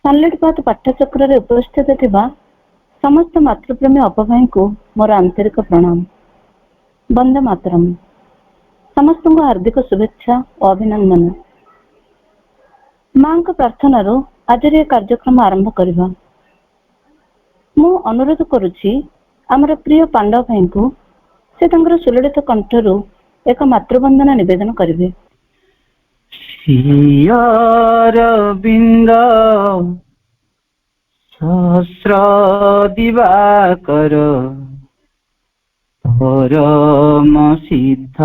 Sunlight बात पाठ्यचक्र रे उपस्थित थिबा समस्त मातृप्रेमी अपभाई को मोर आंतरिक प्रणाम। वंदे मातरम। समस्त को हार्दिक शुभेच्छा और अभिनंदन। मां को प्रार्थना रो आज ये कार्यक्रम आरंभ करबा। मु अनुरोध करुछि हमर प्रिय पांडव भाई को से तंगर सुललित कंठरू एक मातृवंदना निवेदन करिवे। श्रीअरविंद सहस्र दिवाकर परम सिद्ध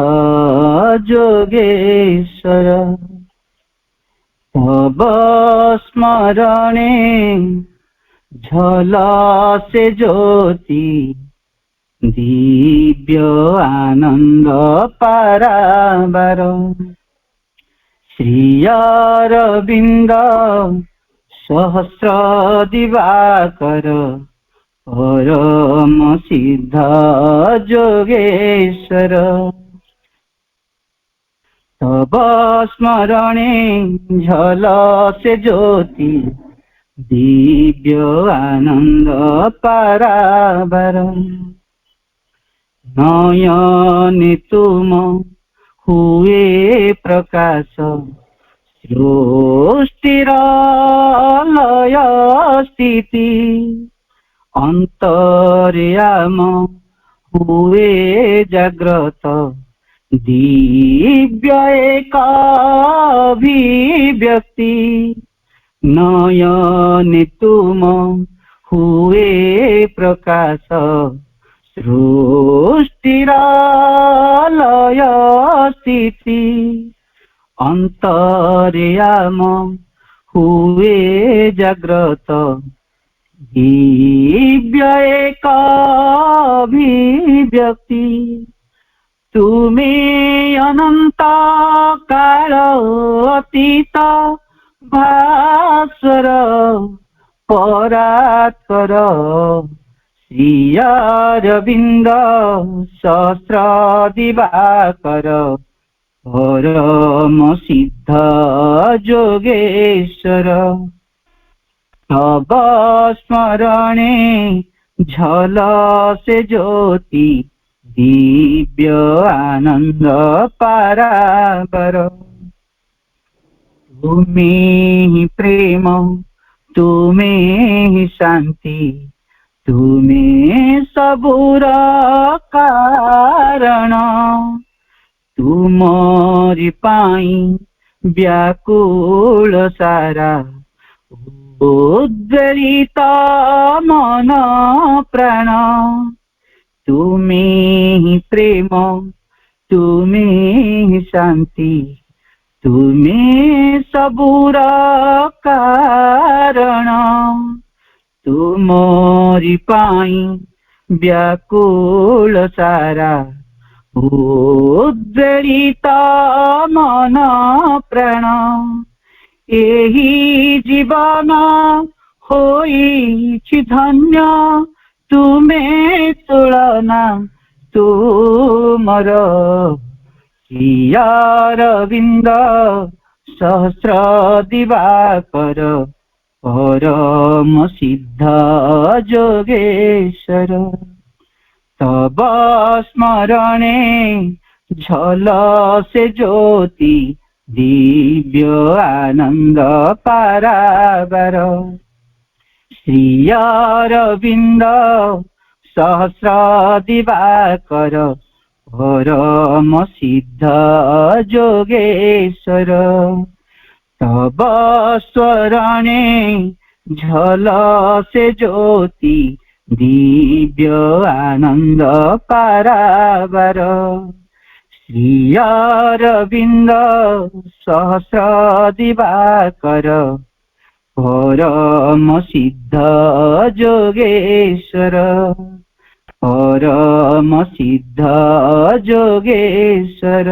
जोगेश्वर तव स्मरणे झलसे ज्योति दिव्य आनंद पारावार श्रीअरविंद सहस्र दिवाकर परम सिद्ध जोगेश्वर तव स्मरणे झलसे ज्योति दिव्य आनंद पारावार नयने तुम हुए प्रकाश सृष्टिर लय स्थिति अंतर्याम हुए जाग्रत दिव्य एक अभिव्यक्ति नयने तुम हुए प्रकाश सृष्टिर लय स्थिति अंतर्याम हुए जाग्रत दिव्य एक अभिव्यक्ति तुमे अनंत काल अतीत भास्वर परात्पर श्रीअरविंद सहस्र दिवाकर परम सिद्ध जोगेश्वर तव स्मरणे झलसे ज्योति दिव्य आनंद पारावार तुम्हें ही प्रेम तुम्हें ही शांति तुम्हें सबूर कारण तुमरी पाई व्याकुल सारा उद्वेलित मन प्राण तुम्हें ही प्रेम तुम्हें ही शांति तुम्हें सबूर कारण तुमरी पाई व्याकुल सारा उद्वेलित मन प्राण एही जीवन होइछि धन्य तुम्हें तुलना तुमर श्रीअरविंद सहस्र दिवाकर परम सिद्ध जोगेश्वर तव स्मरणे झलसे ज्योति दिव्य आनंद पारावार श्रीअरविंद सहस्र दिवाकर परम सिद्ध जोगेश्वर तव स्वरणे झलसे ज्योति दिव्य आनंद पारावार श्रीअरविंद सहस्र दिवाकर परम सिद्ध जोगेश्वर परम सिद्ध जोगेश्वर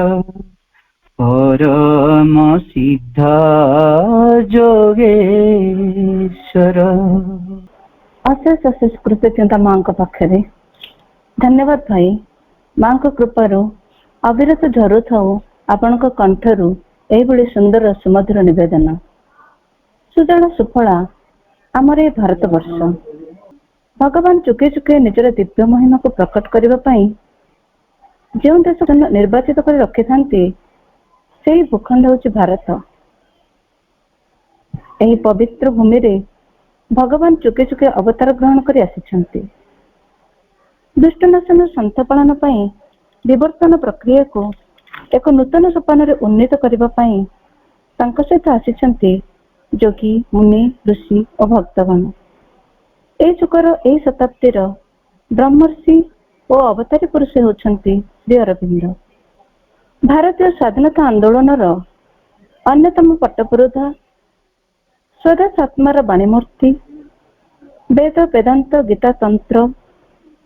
परम सिद्ध जोगेश्वर। अशेष अशेष कृतज्ञता मां पाखे। धन्यवाद भाई। मां कृपारू अविरत झरु थाऊ आपण कंठरू यही सुंदर सुमधुर निवेदन। सुजल सुफला ଆମର ଏ ଭାରତବର୍ଷ ଭଗବାନ ଚୁକେ ଚୁକେ ନିଜର ଦିବ୍ୟ ମହିମାକୁ ପ୍ରକଟ କରିବା ପାଇଁ ଯେଉଁ ଦେଶ ନିର୍ବାଚିତ କରି ରଖିଥାନ୍ତି ସେହି ଭୂଖଣ୍ଡ ହେଉଛି ଭାରତ। ଏହି ପବିତ୍ର ଭୂମିରେ ଭଗବାନ ଚୁକେ ଚୁକେ ଅବତାର ଗ୍ରହଣ କରି ଆସିଛନ୍ତି। ଦୁଷ୍ଟନାଶନ ସନ୍ଥ ପାଳନ ପାଇଁ ବିବର୍ତ୍ତନ ପ୍ରକ୍ରିୟାକୁ ଏକ ନୂତନ ସୋପାନରେ ଉନ୍ନୀତ କରିବା ପାଇଁ ତାଙ୍କ ସହିତ ଆସିଛନ୍ତି ଯୋଗୀ, ମୁନି, ଋଷି ଓ ଭକ୍ତଗଣ। ଏହି ଯୁଗର ଏହି ଶତାବ୍ଦୀର ବ୍ରହ୍ମର୍ଷି ଓ ଅବତାରୀ ପୁରୁଷ ହେଉଛନ୍ତି ଶ୍ରୀ ଅରବିନ୍ଦ। ଭାରତୀୟ ସ୍ୱାଧୀନତା ଆନ୍ଦୋଳନର ଅନ୍ୟତମ ପଟପୁରୋଧା, ସ୍ୱଦେଶ ଆତ୍ମାର ବାଣୀମୂର୍ତ୍ତି, ବେଦ, ବେଦାନ୍ତ, ଗୀତା, ତନ୍ତ୍ର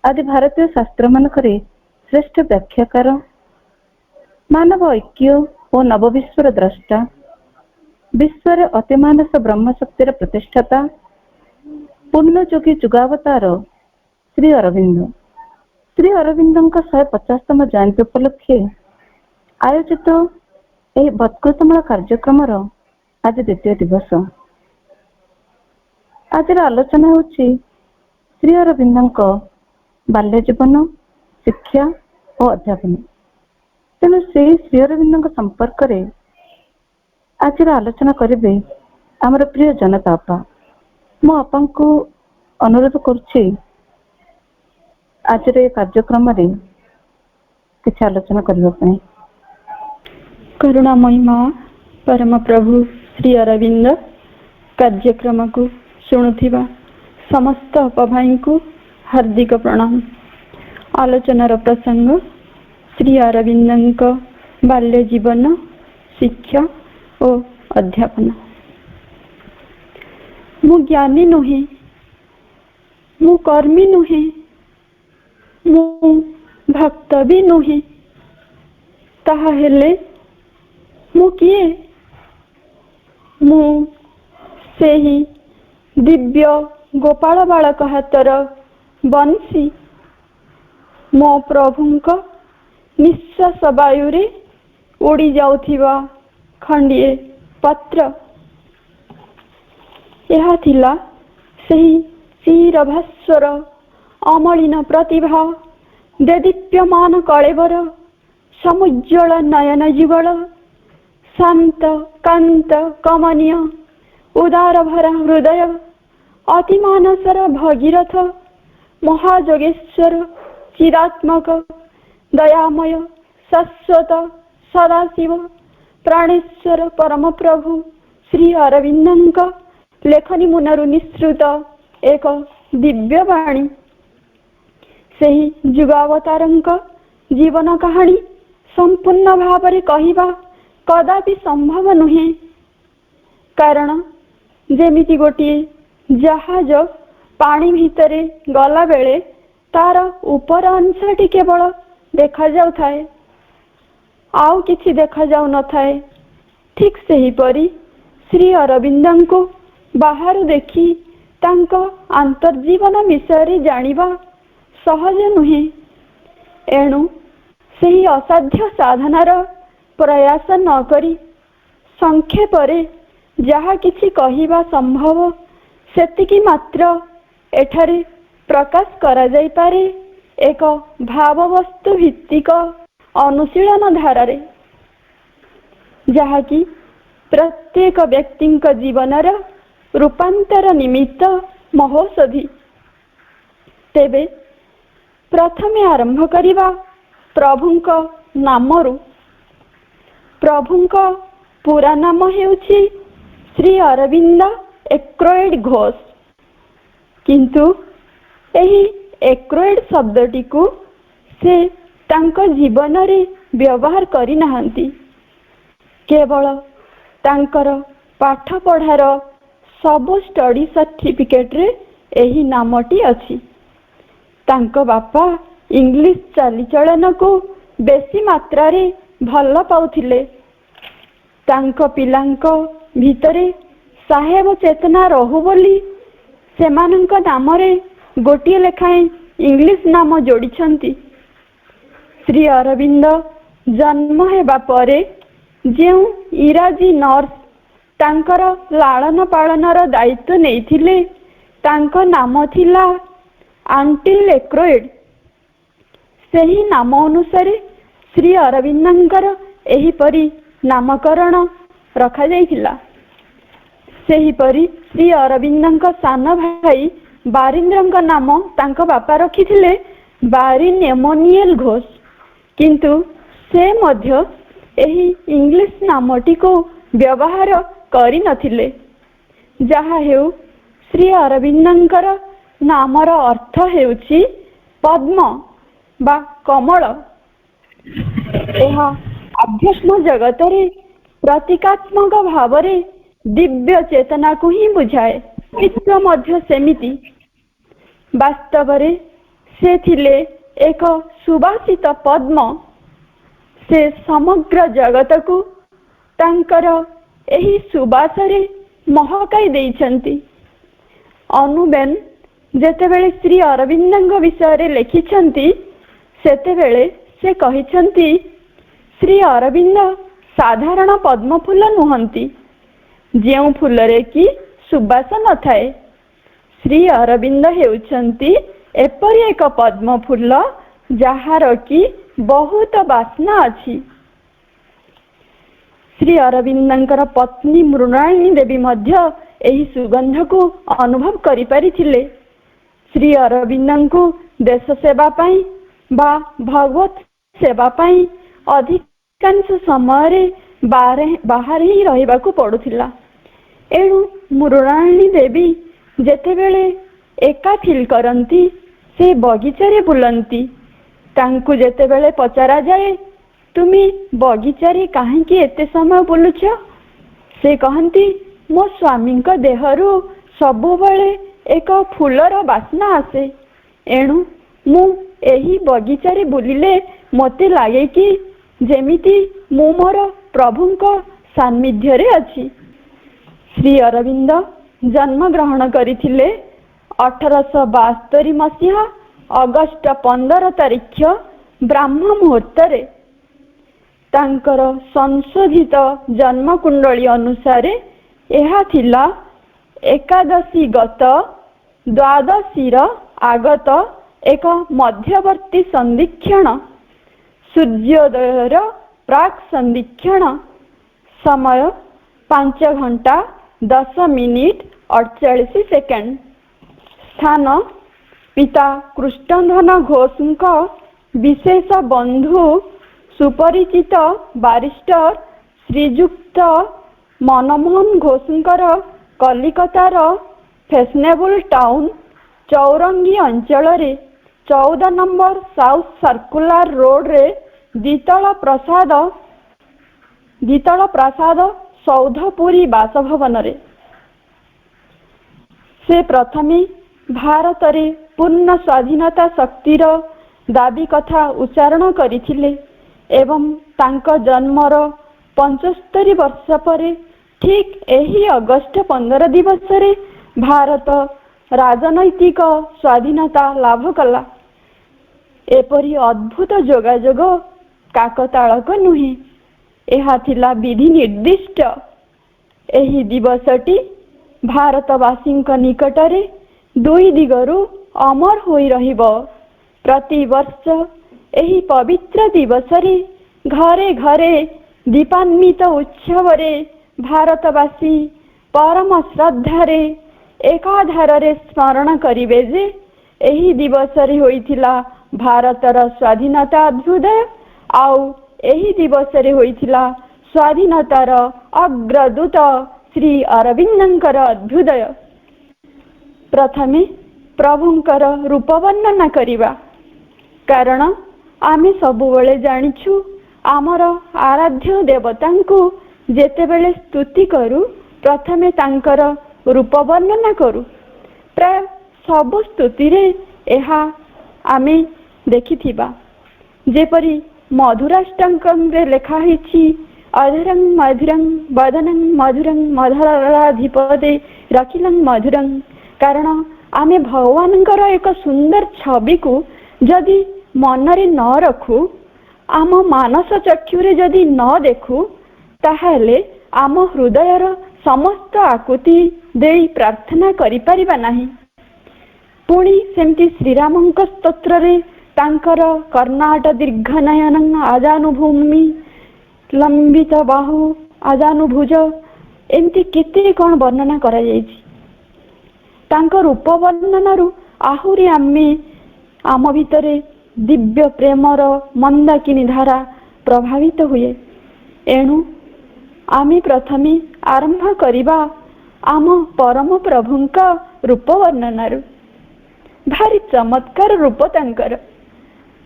ଆଦି ଭାରତୀୟ ଶାସ୍ତ୍ରମାନଙ୍କରେ ଶ୍ରେଷ୍ଠ ବ୍ୟାଖ୍ୟାକାର, ମାନବ ଐକ୍ୟ ଓ ନବବିଶ୍ୱର ଦ୍ରଷ୍ଟା, ବିଶ୍ୱରେ ଅତିମାନସ ବ୍ରହ୍ମଶକ୍ତିର ପ୍ରତିଷ୍ଠାତା, ପୂର୍ଣ୍ଣଯୋଗୀ ଯୁଗାବତାର ଶ୍ରୀ ଅରବିନ୍ଦ। ଶ୍ରୀ ଅରବିନ୍ଦଙ୍କ 150ତମ ଜୟନ୍ତୀ ଉପଲକ୍ଷେ ଆୟୋଜିତ ଏହି ବତ୍କୃତମୂଳ କାର୍ଯ୍ୟକ୍ରମର ଆଜି ଦ୍ୱିତୀୟ ଦିବସ। ଆଜିର ଆଲୋଚନା ହେଉଛି ଶ୍ରୀ ଅରବିନ୍ଦଙ୍କ ବାଲ୍ୟ ଜୀବନ, ଶିକ୍ଷା ଓ ଅଧ୍ୟାପନ। ତେଣୁ ସେହି ଶ୍ରୀ ଅରବିନ୍ଦଙ୍କ ସମ୍ପର୍କରେ ଆଜିର ଆଲୋଚନା କରିବେ ଆମର ପ୍ରିୟ ଜନତା ଅପା। ମୁଁ ଅପାଙ୍କୁ ଅନୁରୋଧ କରୁଛି ଆଜିର ଏ କାର୍ଯ୍ୟକ୍ରମରେ କିଛି ଆଲୋଚନା କରିବା ପାଇଁ। କରୁଣାମୟୀ ମା ପରମ ପ୍ରଭୁ ଶ୍ରୀ ଅରବିନ୍ଦ କାର୍ଯ୍ୟକ୍ରମକୁ ଶୁଣୁଥିବା ସମସ୍ତ ଅପଭାଇଙ୍କୁ ହାର୍ଦ୍ଦିକ ପ୍ରଣାମ। ଆଲୋଚନାର ପ୍ରସଙ୍ଗ ଶ୍ରୀ ଅରବିନ୍ଦଙ୍କ ବାଲ୍ୟ ଜୀବନ, ଶିକ୍ଷା ଓ ଅଧ୍ୟାପନ। ମୁଁ ଜ୍ଞାନୀ ନୁହେଁ, ମୁଁ କର୍ମୀ ନୁହେଁ, ମୁଁ ଭକ୍ତ ବି ନୁହେଁ, ତାହା ହେଲେ ମୁଁ କିଏ? ମୁଁ ସେହି ଦିବ୍ୟ ଗୋପାଳ ବାଳକ ହାତର ବଂଶୀ, ମୋ ପ୍ରଭୁଙ୍କ ନିଶ୍ୱାସ ବାୟୁରେ ଉଡ଼ି ଯାଉଥିବା ଖଣ୍ଡିଏ ପତ୍ର। ଏହା ଥିଲା ସେହି ଚିରଭାସ୍ୱର ଅମଳିନ ପ୍ରତିଭା, ଦେଦୀପ୍ୟମାନ କଳେବର, ସମୁଜ୍ଜ୍ୱଳ ନୟନ ଯୁଗଳ, ଶାନ୍ତ କାନ୍ତ କମନୀୟ ଉଦାର ଭରା ହୃଦୟ, ଅତିମାନସର ଭଗୀରଥ, ମହାଯୋଗେଶ୍ୱର, ଚିଦାତ୍ମକ, ଦୟାମୟ, ଶାଶ୍ୱତ, ସଦାଶିବ, ପ୍ରାଣେଶ୍ୱର ପରମପ୍ରଭୁ ଶ୍ରୀ ଅରବିନ୍ଦଙ୍କ ଲେଖନୀ ମୁନରୁ ନିଃସୃତ ଏକ ଦିବ୍ୟବାଣୀ। ସେହି ଯୁଗାବତାରଙ୍କ ଜୀବନ କାହାଣୀ ସମ୍ପୂର୍ଣ୍ଣ ଭାବରେ କହିବା କଦାପି ସମ୍ଭବ ନୁହେଁ। କାରଣ ଯେମିତି ଗୋଟିଏ ଜାହାଜ ପାଣି ଭିତରେ ଗଲାବେଳେ ତାର ଉପର ଅଂଶଟି କେବଳ ଦେଖାଯାଉଥାଏ, ଆଉ କିଛି ଦେଖାଯାଉନଥାଏ, ଠିକ୍ ସେହିପରି ଶ୍ରୀ ଅରବିନ୍ଦଙ୍କୁ ବାହାରୁ ଦେଖି ତାଙ୍କ ଆନ୍ତର୍ଜୀବନ ବିଷୟରେ ଜାଣିବା ସହଜ ନୁହେଁ। ଏଣୁ ସେହି ଅସାଧ୍ୟ ସାଧନାର ପ୍ରୟାସ ନ କରି ସଂକ୍ଷେପରେ ଯାହା କିଛି କହିବା ସମ୍ଭବ ସେତିକି ମାତ୍ର ଏଠାରେ ପ୍ରକାଶ କରାଯାଇପାରେ ଏକ ଭାବବସ୍ତୁ ଭିତ୍ତିକ ଅନୁଶୀଳନ ଧାରାରେ, ଯାହାକି ପ୍ରତ୍ୟେକ ବ୍ୟକ୍ତିଙ୍କ ଜୀବନର ରୂପାନ୍ତର ନିମିତ୍ତ ମହୋଷଧି। ତେବେ ପ୍ରଥମେ ଆରମ୍ଭ କରିବା ପ୍ରଭୁଙ୍କ ନାମରୁ। ପ୍ରଭୁଙ୍କ ପୁରା ନାମ ହେଉଛି ଶ୍ରୀ ଅରବିନ୍ଦ ଏକ୍ରୋଏଡ୍ ଘୋଷ, କିନ୍ତୁ ଏହି ଏକ୍ରୋଏଡ୍ ଶବ୍ଦଟିକୁ ସେ ତାଙ୍କ ଜୀବନରେ ବ୍ୟବହାର କରିନାହାନ୍ତି। କେବଳ ତାଙ୍କର ପାଠପଢ଼ାର ସବୁ ଷ୍ଟଡି ସାର୍ଟିଫିକେଟରେ ଏହି ନାମଟି ଅଛି। ତାଙ୍କ ବାପା ଇଂଲିଶ ଚାଲିଚଳନକୁ ବେଶୀ ମାତ୍ରାରେ ଭଲ ପାଉଥିଲେ। ତାଙ୍କ ପିଲାଙ୍କ ଭିତରେ ସାହେବ ଚେତନା ରହୁ ବୋଲି ସେମାନଙ୍କ ନାମରେ ଗୋଟିଏ ଲେଖାଏଁ ଇଂଲିଶ ନାମ ଯୋଡ଼ିଛନ୍ତି। ଶ୍ରୀ ଅରବିନ୍ଦ ଜନ୍ମ ହେବା ପରେ ଯେଉଁ ଇଂରାଜୀ ନର୍ସ ତାଙ୍କର ଲାଳନ ପାଳନର ଦାୟିତ୍ୱ ନେଇଥିଲେ ତାଙ୍କ ନାମ ଥିଲା ଆଣ୍ଟିଲ୍ ଏକ୍ରୋଏଡ୍। ସେହି ନାମ ଅନୁସାରେ ଶ୍ରୀ ଅରବିନ୍ଦଙ୍କର ଏହିପରି ନାମକରଣ ରଖାଯାଇଥିଲା। ସେହିପରି ଶ୍ରୀ ଅରବିନ୍ଦଙ୍କ ସାନ ଭାଇ ବାରିନ୍ଦ୍ରଙ୍କ ନାମ ତାଙ୍କ ବାପା ରଖିଥିଲେ ବାରିନ୍ ଏମୋନିଏଲ୍ ଘୋଷ, କିନ୍ତୁ ସେ ମଧ୍ୟ ଏହି ଇଂଲିଶ ନାମଟିକୁ ବ୍ୟବହାର କରିନଥିଲେ। ଯାହା ହେଉ, ଶ୍ରୀ ଅରବିନ୍ଦଙ୍କର ନାମର ଅର୍ଥ ହେଉଛି ପଦ୍ମ ବା କମଳ। ଏହା ଆଧ୍ୟାତ୍ମ ଜଗତରେ ପ୍ରତୀକାତ୍ମକ ଭାବରେ ଦିବ୍ୟ ଚେତନାକୁ ହିଁ ବୁଝାଏ। ବିଶ୍ୱ ମଧ୍ୟ ସେମିତି। ବାସ୍ତବରେ ସେ ଥିଲେ ଏକ ସୁବାସିତ ପଦ୍ମ। ସେ ସମଗ୍ର ଜଗତକୁ ତାଙ୍କର ଏହି ସୁବାସରେ ମହକାଇ ଦେଇଛନ୍ତି। ଅନୁବେନ ଯେତେବେଳେ ଶ୍ରୀ ଅରବିନ୍ଦଙ୍କ ବିଷୟରେ ଲେଖିଛନ୍ତି, ସେତେବେଳେ ସେ କହିଛନ୍ତି, ଶ୍ରୀ ଅରବିନ୍ଦ ସାଧାରଣ ପଦ୍ମ ଫୁଲ ନୁହନ୍ତି, ଯେଉଁ ଫୁଲରେ କି ସୁବାସ ନଥାଏ। ଶ୍ରୀ ଅରବିନ୍ଦ ହେଉଛନ୍ତି ଏପରି ଏକ ପଦ୍ମ ଫୁଲ ଯାହାର କି ବହୁତ ବାସ୍ନା ଅଛି। ଶ୍ରୀ ଅରବିନ୍ଦଙ୍କର ପତ୍ନୀ ମୃଣାଳିନୀ ଦେବୀ ମଧ୍ୟ ଏହି ସୁଗନ୍ଧକୁ ଅନୁଭବ କରିପାରିଥିଲେ। ଶ୍ରୀ ଅରବିନ୍ଦଙ୍କୁ ଦେଶ ସେବା ପାଇଁ ବା ଭଗବତ ସେବା ପାଇଁ ଅଧିକାଂଶ ସମୟରେ ବାହାରେ ହିଁ ରହିବାକୁ ପଡୁଥିଲା। ଏଣୁ ମୃଣାଳିନୀ ଦେବୀ ଯେତେବେଳେ ଏକା ଫିଲ୍ କରନ୍ତି, ସେ ବଗିଚାରେ ବୁଲନ୍ତି। ତାଙ୍କୁ ଯେତେବେଳେ ପଚରାଯାଏ, ତୁମେ ବଗିଚାରେ କାହିଁକି ଏତେ ସମୟ ବୁଲୁଛ? ସେ କହନ୍ତି, ମୋ ସ୍ୱାମୀଙ୍କ ଦେହରୁ ସବୁବେଳେ ଏକ ଫୁଲର ବାସ୍ନା ଆସେ। ଏଣୁ ମୁଁ ଏହି ବଗିଚାରେ ବୁଲିଲେ ମୋତେ ଲାଗେ କି ଯେମିତି ମୁଁ ମୋର ପ୍ରଭୁଙ୍କ ସାନ୍ନିଧ୍ୟରେ ଅଛି। ଶ୍ରୀ ଅରବିନ୍ଦ ଜନ୍ମଗ୍ରହଣ କରିଥିଲେ 1872 ମସିହା ଅଗଷ୍ଟ 15 ତାରିଖ ବ୍ରାହ୍ମ ମୁହୂର୍ତ୍ତରେ। ତାଙ୍କର ସଂଶୋଧିତ ଜନ୍ମକୁଣ୍ଡଳୀ ଅନୁସାରେ ଏହା ଥିଲା ଏକାଦଶୀ ଗତ ଦ୍ୱାଦଶୀର ଆଗତ ଏକ ମଧ୍ୟବର୍ତ୍ତୀ ସନ୍ଧିକ୍ଷଣ, ସୂର୍ଯ୍ୟୋଦୟର ପ୍ରାକ୍ ସନ୍ଧିକ୍ଷଣ। ସମୟ 5:10:48। ସ୍ଥାନ ପିତା କୃଷ୍ଣଧନ ଘୋଷଙ୍କ ବିଶେଷ ବନ୍ଧୁ ସୁପରିଚିତ ବାରିଷ୍ଟର ଶ୍ରୀଯୁକ୍ତ ମନମୋହନ ଘୋଷଙ୍କର କଲିକତାର ଫେସନେବୁଲ ଟାଉନ ଚୌରଙ୍ଗୀ ଅଞ୍ଚଳରେ 14 ନମ୍ବର ସାଉଥ ସର୍କୁଲାର ରୋଡରେ ଦ୍ୱିତଳ ପ୍ରାସାଦ ସୌଧପୁରୀ ବାସଭବନରେ। ସେ ପ୍ରଥମେ ଭାରତରେ ପୂର୍ଣ୍ଣ ସ୍ୱାଧୀନତା ଶକ୍ତିର ଦାବି କଥା ଉଚ୍ଚାରଣ କରିଥିଲେ ଏବଂ ତାଙ୍କ ଜନ୍ମର 75 ବର୍ଷ ପରେ ଠିକ୍ ଏହି ଅଗଷ୍ଟ 15 ଦିବସରେ ଭାରତ ରାଜନୈତିକ ସ୍ୱାଧୀନତା ଲାଭ କଲା। ଏପରି ଅଦ୍ଭୁତ ଯୋଗାଯୋଗ କାକତାଳକ ନୁହେଁ, ଏହା ଥିଲା ବିଧି ନିର୍ଦ୍ଦିଷ୍ଟ। ଏହି ଦିବସଟି ଭାରତବାସୀଙ୍କ ନିକଟରେ ଦୁଇ ଦିଗରୁ ଅମର ହୋଇ ରହିବ। ପ୍ରତିବର୍ଷ ଏହି ପବିତ୍ର ଦିବସରେ ଘରେ ଘରେ ଦୀପାନ୍ୱିତ ଉତ୍ସବରେ ଭାରତବାସୀ ପରମ ଶ୍ରଦ୍ଧାରେ ଏକାଧାରରେ ସ୍ମରଣ କରିବେ ଯେ ଏହି ଦିବସରେ ହୋଇଥିଲା ଭାରତର ସ୍ୱାଧୀନତା ଅଭ୍ୟୁଦୟ, ଆଉ ଏହି ଦିବସରେ ହୋଇଥିଲା ସ୍ୱାଧୀନତାର ଅଗ୍ରଦୂତ ଶ୍ରୀ ଅରବିନ୍ଦଙ୍କର ଅଭ୍ୟୁଦୟ। ପ୍ରଥମେ ପ୍ରଭୁଙ୍କର ରୂପ ବର୍ଣ୍ଣନା କରିବା, କାରଣ ଆମେ ସବୁବେଳେ ଜାଣିଛୁ ଆମର ଆରାଧ୍ୟ ଦେବତାଙ୍କୁ ଯେତେବେଳେ ସ୍ତୁତି କରୁ, ପ୍ରଥମେ ତାଙ୍କର ରୂପ ବର୍ଣ୍ଣନା କରୁ। ପ୍ରାୟ ସବୁ ସ୍ତୁତିରେ ଏହା ଆମେ ଦେଖିଥିବା। ଯେପରି ମଧୁରାଷ୍ଟକଂରେ ଲେଖା ହୋଇଛି, ଅଧରଂ ମଧୁରଂ ବଦନଂ ମଧୁରଂ ମଧୁରାଧିପଦେ ରଖିଲଂ ମଧୁରଂ। କାରଣ ଆମେ ଭଗବାନଙ୍କର ଏକ ସୁନ୍ଦର ଛବିକୁ ଯଦି ମନରେ ନ ରଖୁ, ଆମ ମାନସ ଚକ୍ଷୁରେ ଯଦି ନ ଦେଖୁ, ତାହେଲେ ଆମ ହୃଦୟର ସମସ୍ତ ଆକୁତି ଦେଇ ପ୍ରାର୍ଥନା କରିପାରିବା ନାହିଁ। ପୁଣି ସେମିତି ଶ୍ରୀରାମଙ୍କ ସ୍ତୋତ୍ରରେ ତାଙ୍କର କର୍ଣ୍ଣାଟ ଦୀର୍ଘନୟନ ଆଜାନୁଭୂମି ଲମ୍ବିତ ବାହୁ ଆଜାନୁଭୁଜ ଏମିତି କେତେ କ'ଣ ବର୍ଣ୍ଣନା କରାଯାଇଛି। ତାଙ୍କ ରୂପ ବର୍ଣ୍ଣନାରୁ ଆହୁରି ଆମ ଭିତରେ ଦିବ୍ୟ ପ୍ରେମର ମନ୍ଦାକିନୀ ଧାରା ପ୍ରଭାବିତ ହୁଏ। ଏଣୁ ଆମେ ପ୍ରଥମେ ଆରମ୍ଭ କରିବା ଆମ ପରମ ପ୍ରଭୁଙ୍କ ରୂପ ବର୍ଣ୍ଣନାରୁ। ଭାରି ଚମତ୍କାର ରୂପ ତାଙ୍କର।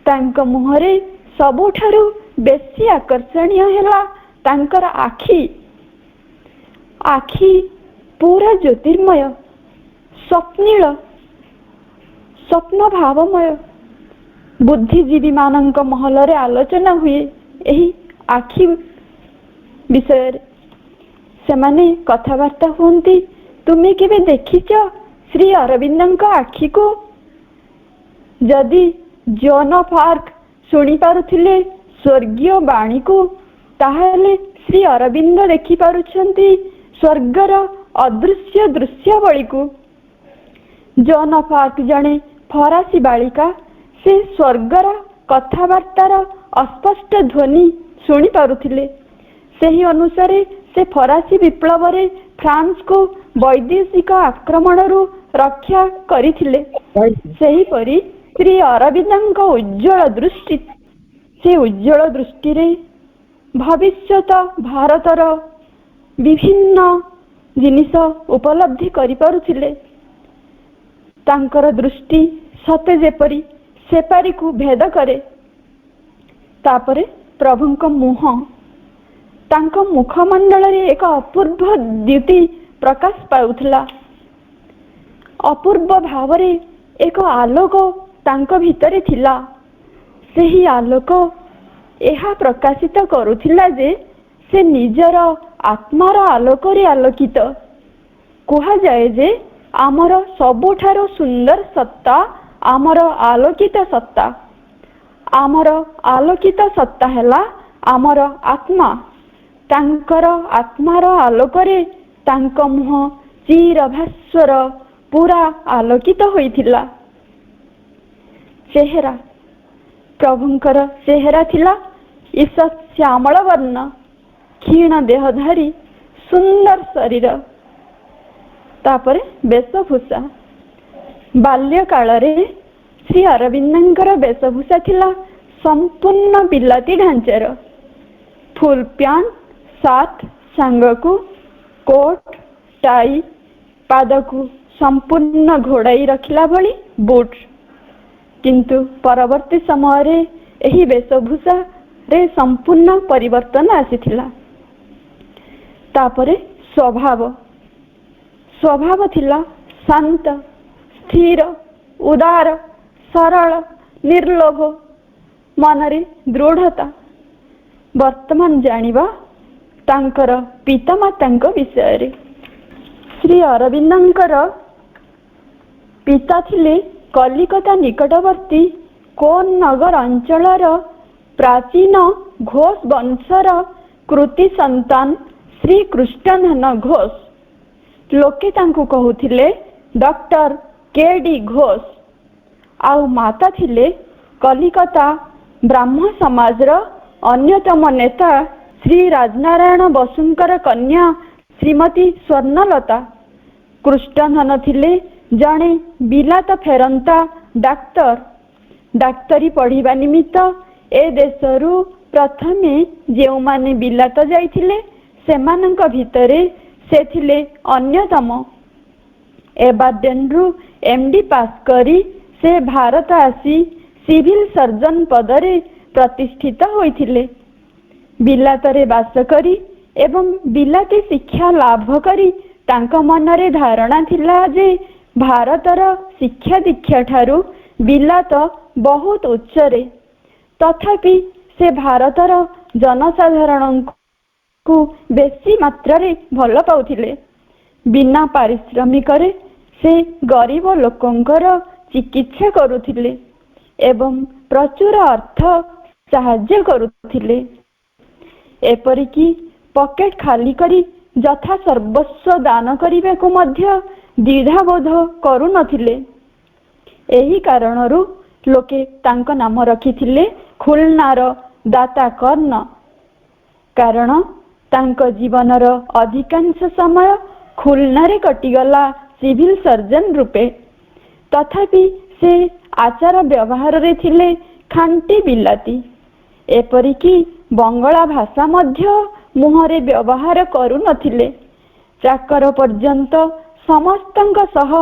ତାଙ୍କ ମୁହଁରେ ସବୁଠାରୁ ବେଶୀ ଆକର୍ଷଣୀୟ ହେଲା ତାଙ୍କର ଆଖି। ଆଖି ପୁରା ଜ୍ୟୋତିର୍ମୟ, ସ୍ୱପ୍ନିଳ, ସ୍ୱପ୍ନ ଭାବମୟ। ବୁଦ୍ଧିଜୀବୀ ମାନଙ୍କ ମହଲରେ ଆଲୋଚନା ହୁଏ ଏହି ଆଖି ବିଷୟରେ। ସେମାନେ କଥାବାର୍ତ୍ତା ହୁଅନ୍ତି, ତୁମେ କେବେ ଦେଖିଛ ଶ୍ରୀ ଅରବିନ୍ଦଙ୍କ ଆଖିକୁ? ଯଦି ଜୋନ୍ ଅଫ୍ ଆର୍କ ଶୁଣିପାରୁଥିଲେ ସ୍ୱର୍ଗୀୟ ବାଣୀକୁ, ତାହେଲେ ଶ୍ରୀ ଅରବିନ୍ଦ ଦେଖିପାରୁଛନ୍ତି ସ୍ୱର୍ଗର ଅଦୃଶ୍ୟ ଦୃଶ୍ୟାବଳୀକୁ। ଜୋନ୍ ଅଫ୍ ଆର୍କ ଜଣେ ଫରାସୀ ବାଳିକା। ସେ ସ୍ୱର୍ଗର କଥାବାର୍ତ୍ତାର ଅସ୍ପଷ୍ଟ ଧ୍ୱନି ଶୁଣିପାରୁଥିଲେ। ସେହି ଅନୁସାରେ ସେ ଫରାସୀ ବିପ୍ଳବରେ ଫ୍ରାନ୍ସକୁ ବୈଦେଶିକ ଆକ୍ରମଣରୁ ରକ୍ଷା କରିଥିଲେ। ସେହିପରି ଶ୍ରୀ ଅରବିନ୍ଦଙ୍କ ଉଜ୍ଜ୍ୱଳ ଦୃଷ୍ଟି, ସେ ଉଜ୍ଜ୍ୱଳ ଦୃଷ୍ଟିରେ ଭବିଷ୍ୟତ ଭାରତର ବିଭିନ୍ନ ଜିନିଷ ଉପଲବ୍ଧି କରିପାରୁଥିଲେ। ତାଙ୍କର ଦୃଷ୍ଟି ସତେ ଯେପରି ସେପାରିକୁ ଭେଦ କରେ। ତାପରେ ପ୍ରଭୁଙ୍କ ମୁହଁ, ତାଙ୍କ ମୁଖମଣ୍ଡଳରେ ଏକ ଅପୂର୍ବ ଦ୍ୟୁତି ପ୍ରକାଶ ପାଉଥିଲା। ଅପୂର୍ବ ଭାବରେ ଏକ ଆଲୋକ ତାଙ୍କ ଭିତରେ ଥିଲା। ସେହି ଆଲୋକ ଏହା ପ୍ରକାଶିତ କରୁଥିଲା ଯେ ସେ ନିଜର ଆତ୍ମାର ଆଲୋକରେ ଆଲୋକିତ। କୁହାଯାଏ ଯେ ଆମର ସବୁଠାରୁ ସୁନ୍ଦର ସତ୍ତା ଆମର ଆଲୋକିତ ସତ୍ତା। ଆମର ଆଲୋକିତ ସତ୍ତା ହେଲା ଆମର ଆତ୍ମା। ତାଙ୍କର ଆତ୍ମାର ଆଲୋକରେ ତାଙ୍କ ମୁହଁ ଚିରଭାସ୍ୱର ପୁରା ଆଲୋକିତ ହୋଇଥିଲା। ଚେହେରା, ପ୍ରଭୁଙ୍କର ଚେହେରା ଥିଲା ଈଷତ୍ ଶ୍ୟାମଳ ବର୍ଣ୍ଣ, କ୍ଷୀଣ ଦେହଧାରୀ, ସୁନ୍ଦର ଶରୀର। ତାପରେ ବେଶଭୂଷା, ବାଲ୍ୟକାଳରେ ଶ୍ରୀ ଅରବିନ୍ଦଙ୍କର ବେଶଭୂଷା ଥିଲା ସମ୍ପୂର୍ଣ୍ଣ ବିଲାତି ଢାଞ୍ଚାର। ଫୁଲ ପ୍ୟାଣ୍ଟ, ସାର୍ଟ ସାଙ୍ଗକୁ କୋଟ୍, ଟାଇ, ପାଦକୁ ସମ୍ପୂର୍ଣ୍ଣ ଘୋଡ଼ାଇ ରଖିଲା ଭଳି ବୁଟ୍। କିନ୍ତୁ ପରବର୍ତ୍ତୀ ସମୟରେ ଏହି ବେଶଭୂଷାରେ ସମ୍ପୂର୍ଣ୍ଣ ପରିବର୍ତ୍ତନ ଆସିଥିଲା। ତାପରେ ସ୍ୱଭାବ ଥିଲା ଶାନ୍ତ, ସ୍ଥିର, ଉଦାର, ସରଳ, ନିର୍ଲୋଭ, ମନରେ ଦୃଢ଼ତା। ବର୍ତ୍ତମାନ ଜାଣିବା ତାଙ୍କର ପିତାମାତାଙ୍କ ବିଷୟରେ। ଶ୍ରୀ ଅରବିନ୍ଦଙ୍କର ପିତା ଥିଲେ କଲିକତା ନିକଟବର୍ତ୍ତୀ କୋନ୍ ନଗର ଅଞ୍ଚଳର ପ୍ରାଚୀନ ଘୋଷ ବଂଶର କୃତି ସନ୍ତାନ ଶ୍ରୀ କୃଷ୍ଣଧନ ଘୋଷ। ଲୋକେ ତାଙ୍କୁ କହୁଥିଲେ ଡକ୍ଟର କେ.ଡି. ଘୋଷ। ଆଉ ମାତା ଥିଲେ କଲିକତା ବ୍ରାହ୍ମ ସମାଜର ଅନ୍ୟତମ ନେତା ଶ୍ରୀ ରାଜନାରାୟଣ ବସୁଙ୍କର କନ୍ୟା ଶ୍ରୀମତୀ ସ୍ୱର୍ଣ୍ଣଲତା। କୃଷ୍ଣଧନ ଥିଲେ ଜଣେ ବିଲାତ ଫେରନ୍ତା ଡାକ୍ତର। ଡାକ୍ତରୀ ପଢ଼ିବା ନିମିତ୍ତ ଏ ଦେଶରୁ ପ୍ରଥମେ ଯେଉଁମାନେ ବିଲାତ ଯାଇଥିଲେ ସେମାନଙ୍କ ଭିତରେ ସେ ଥିଲେ ଅନ୍ୟତମ। ଏବାର୍ଡେନ୍ରୁ MD ପାସ୍ କରି ସେ ଭାରତ ଆସି ସିଭିଲ ସର୍ଜନ ପଦରେ ପ୍ରତିଷ୍ଠିତ ହୋଇଥିଲେ। ବିଲାତରେ ବାସ କରି ଏବଂ ବିଲାତୀ ଶିକ୍ଷା ଲାଭ କରି ତାଙ୍କ ମନରେ ଧାରଣା ଥିଲା ଯେ ଭାରତର ଶିକ୍ଷା ଦୀକ୍ଷା ଠାରୁ ବିଲାତ ବହୁତ ଉଚ୍ଚରେ। ତଥାପି ସେ ଭାରତର ଜନସାଧାରଣଙ୍କୁ ବେଶୀ ମାତ୍ରାରେ ଭଲ ପାଉଥିଲେ। ବିନା ପାରିଶ୍ରମିକରେ ସେ ଗରିବ ଲୋକଙ୍କର ଚିକିତ୍ସା କରୁଥିଲେ ଏବଂ ପ୍ରଚୁର ଅର୍ଥ ସାହାଯ୍ୟ କରୁଥିଲେ। ଏପରିକି ପକେଟ ଖାଲି କରି ଯଥା ସର୍ବସ୍ୱ ଦାନ କରିବାକୁ ମଧ୍ୟ ଦ୍ୱିଧାବୋଧ କରୁନଥିଲେ। ଏହି କାରଣରୁ ଲୋକେ ତାଙ୍କ ନାମ ରଖିଥିଲେ ଖୁଲନାର ଦାତା କର୍ଣ୍ଣ। କାରଣ ତାଙ୍କ ଜୀବନର ଅଧିକାଂଶ ସମୟ ଖୁଲନାରେ କଟିଗଲା ସିଭିଲ ସର୍ଜନ ରୂପେ। ତଥାପି ସେ ଆଚାର ବ୍ୟବହାରରେ ଥିଲେ ଖାଣ୍ଟି ବିଲାତି। ଏପରିକି ବଙ୍ଗଳା ଭାଷା ମଧ୍ୟ ମୁହଁରେ ବ୍ୟବହାର କରୁନଥିଲେ। ଚାକର ପର୍ଯ୍ୟନ୍ତ ସମସ୍ତଙ୍କ ସହ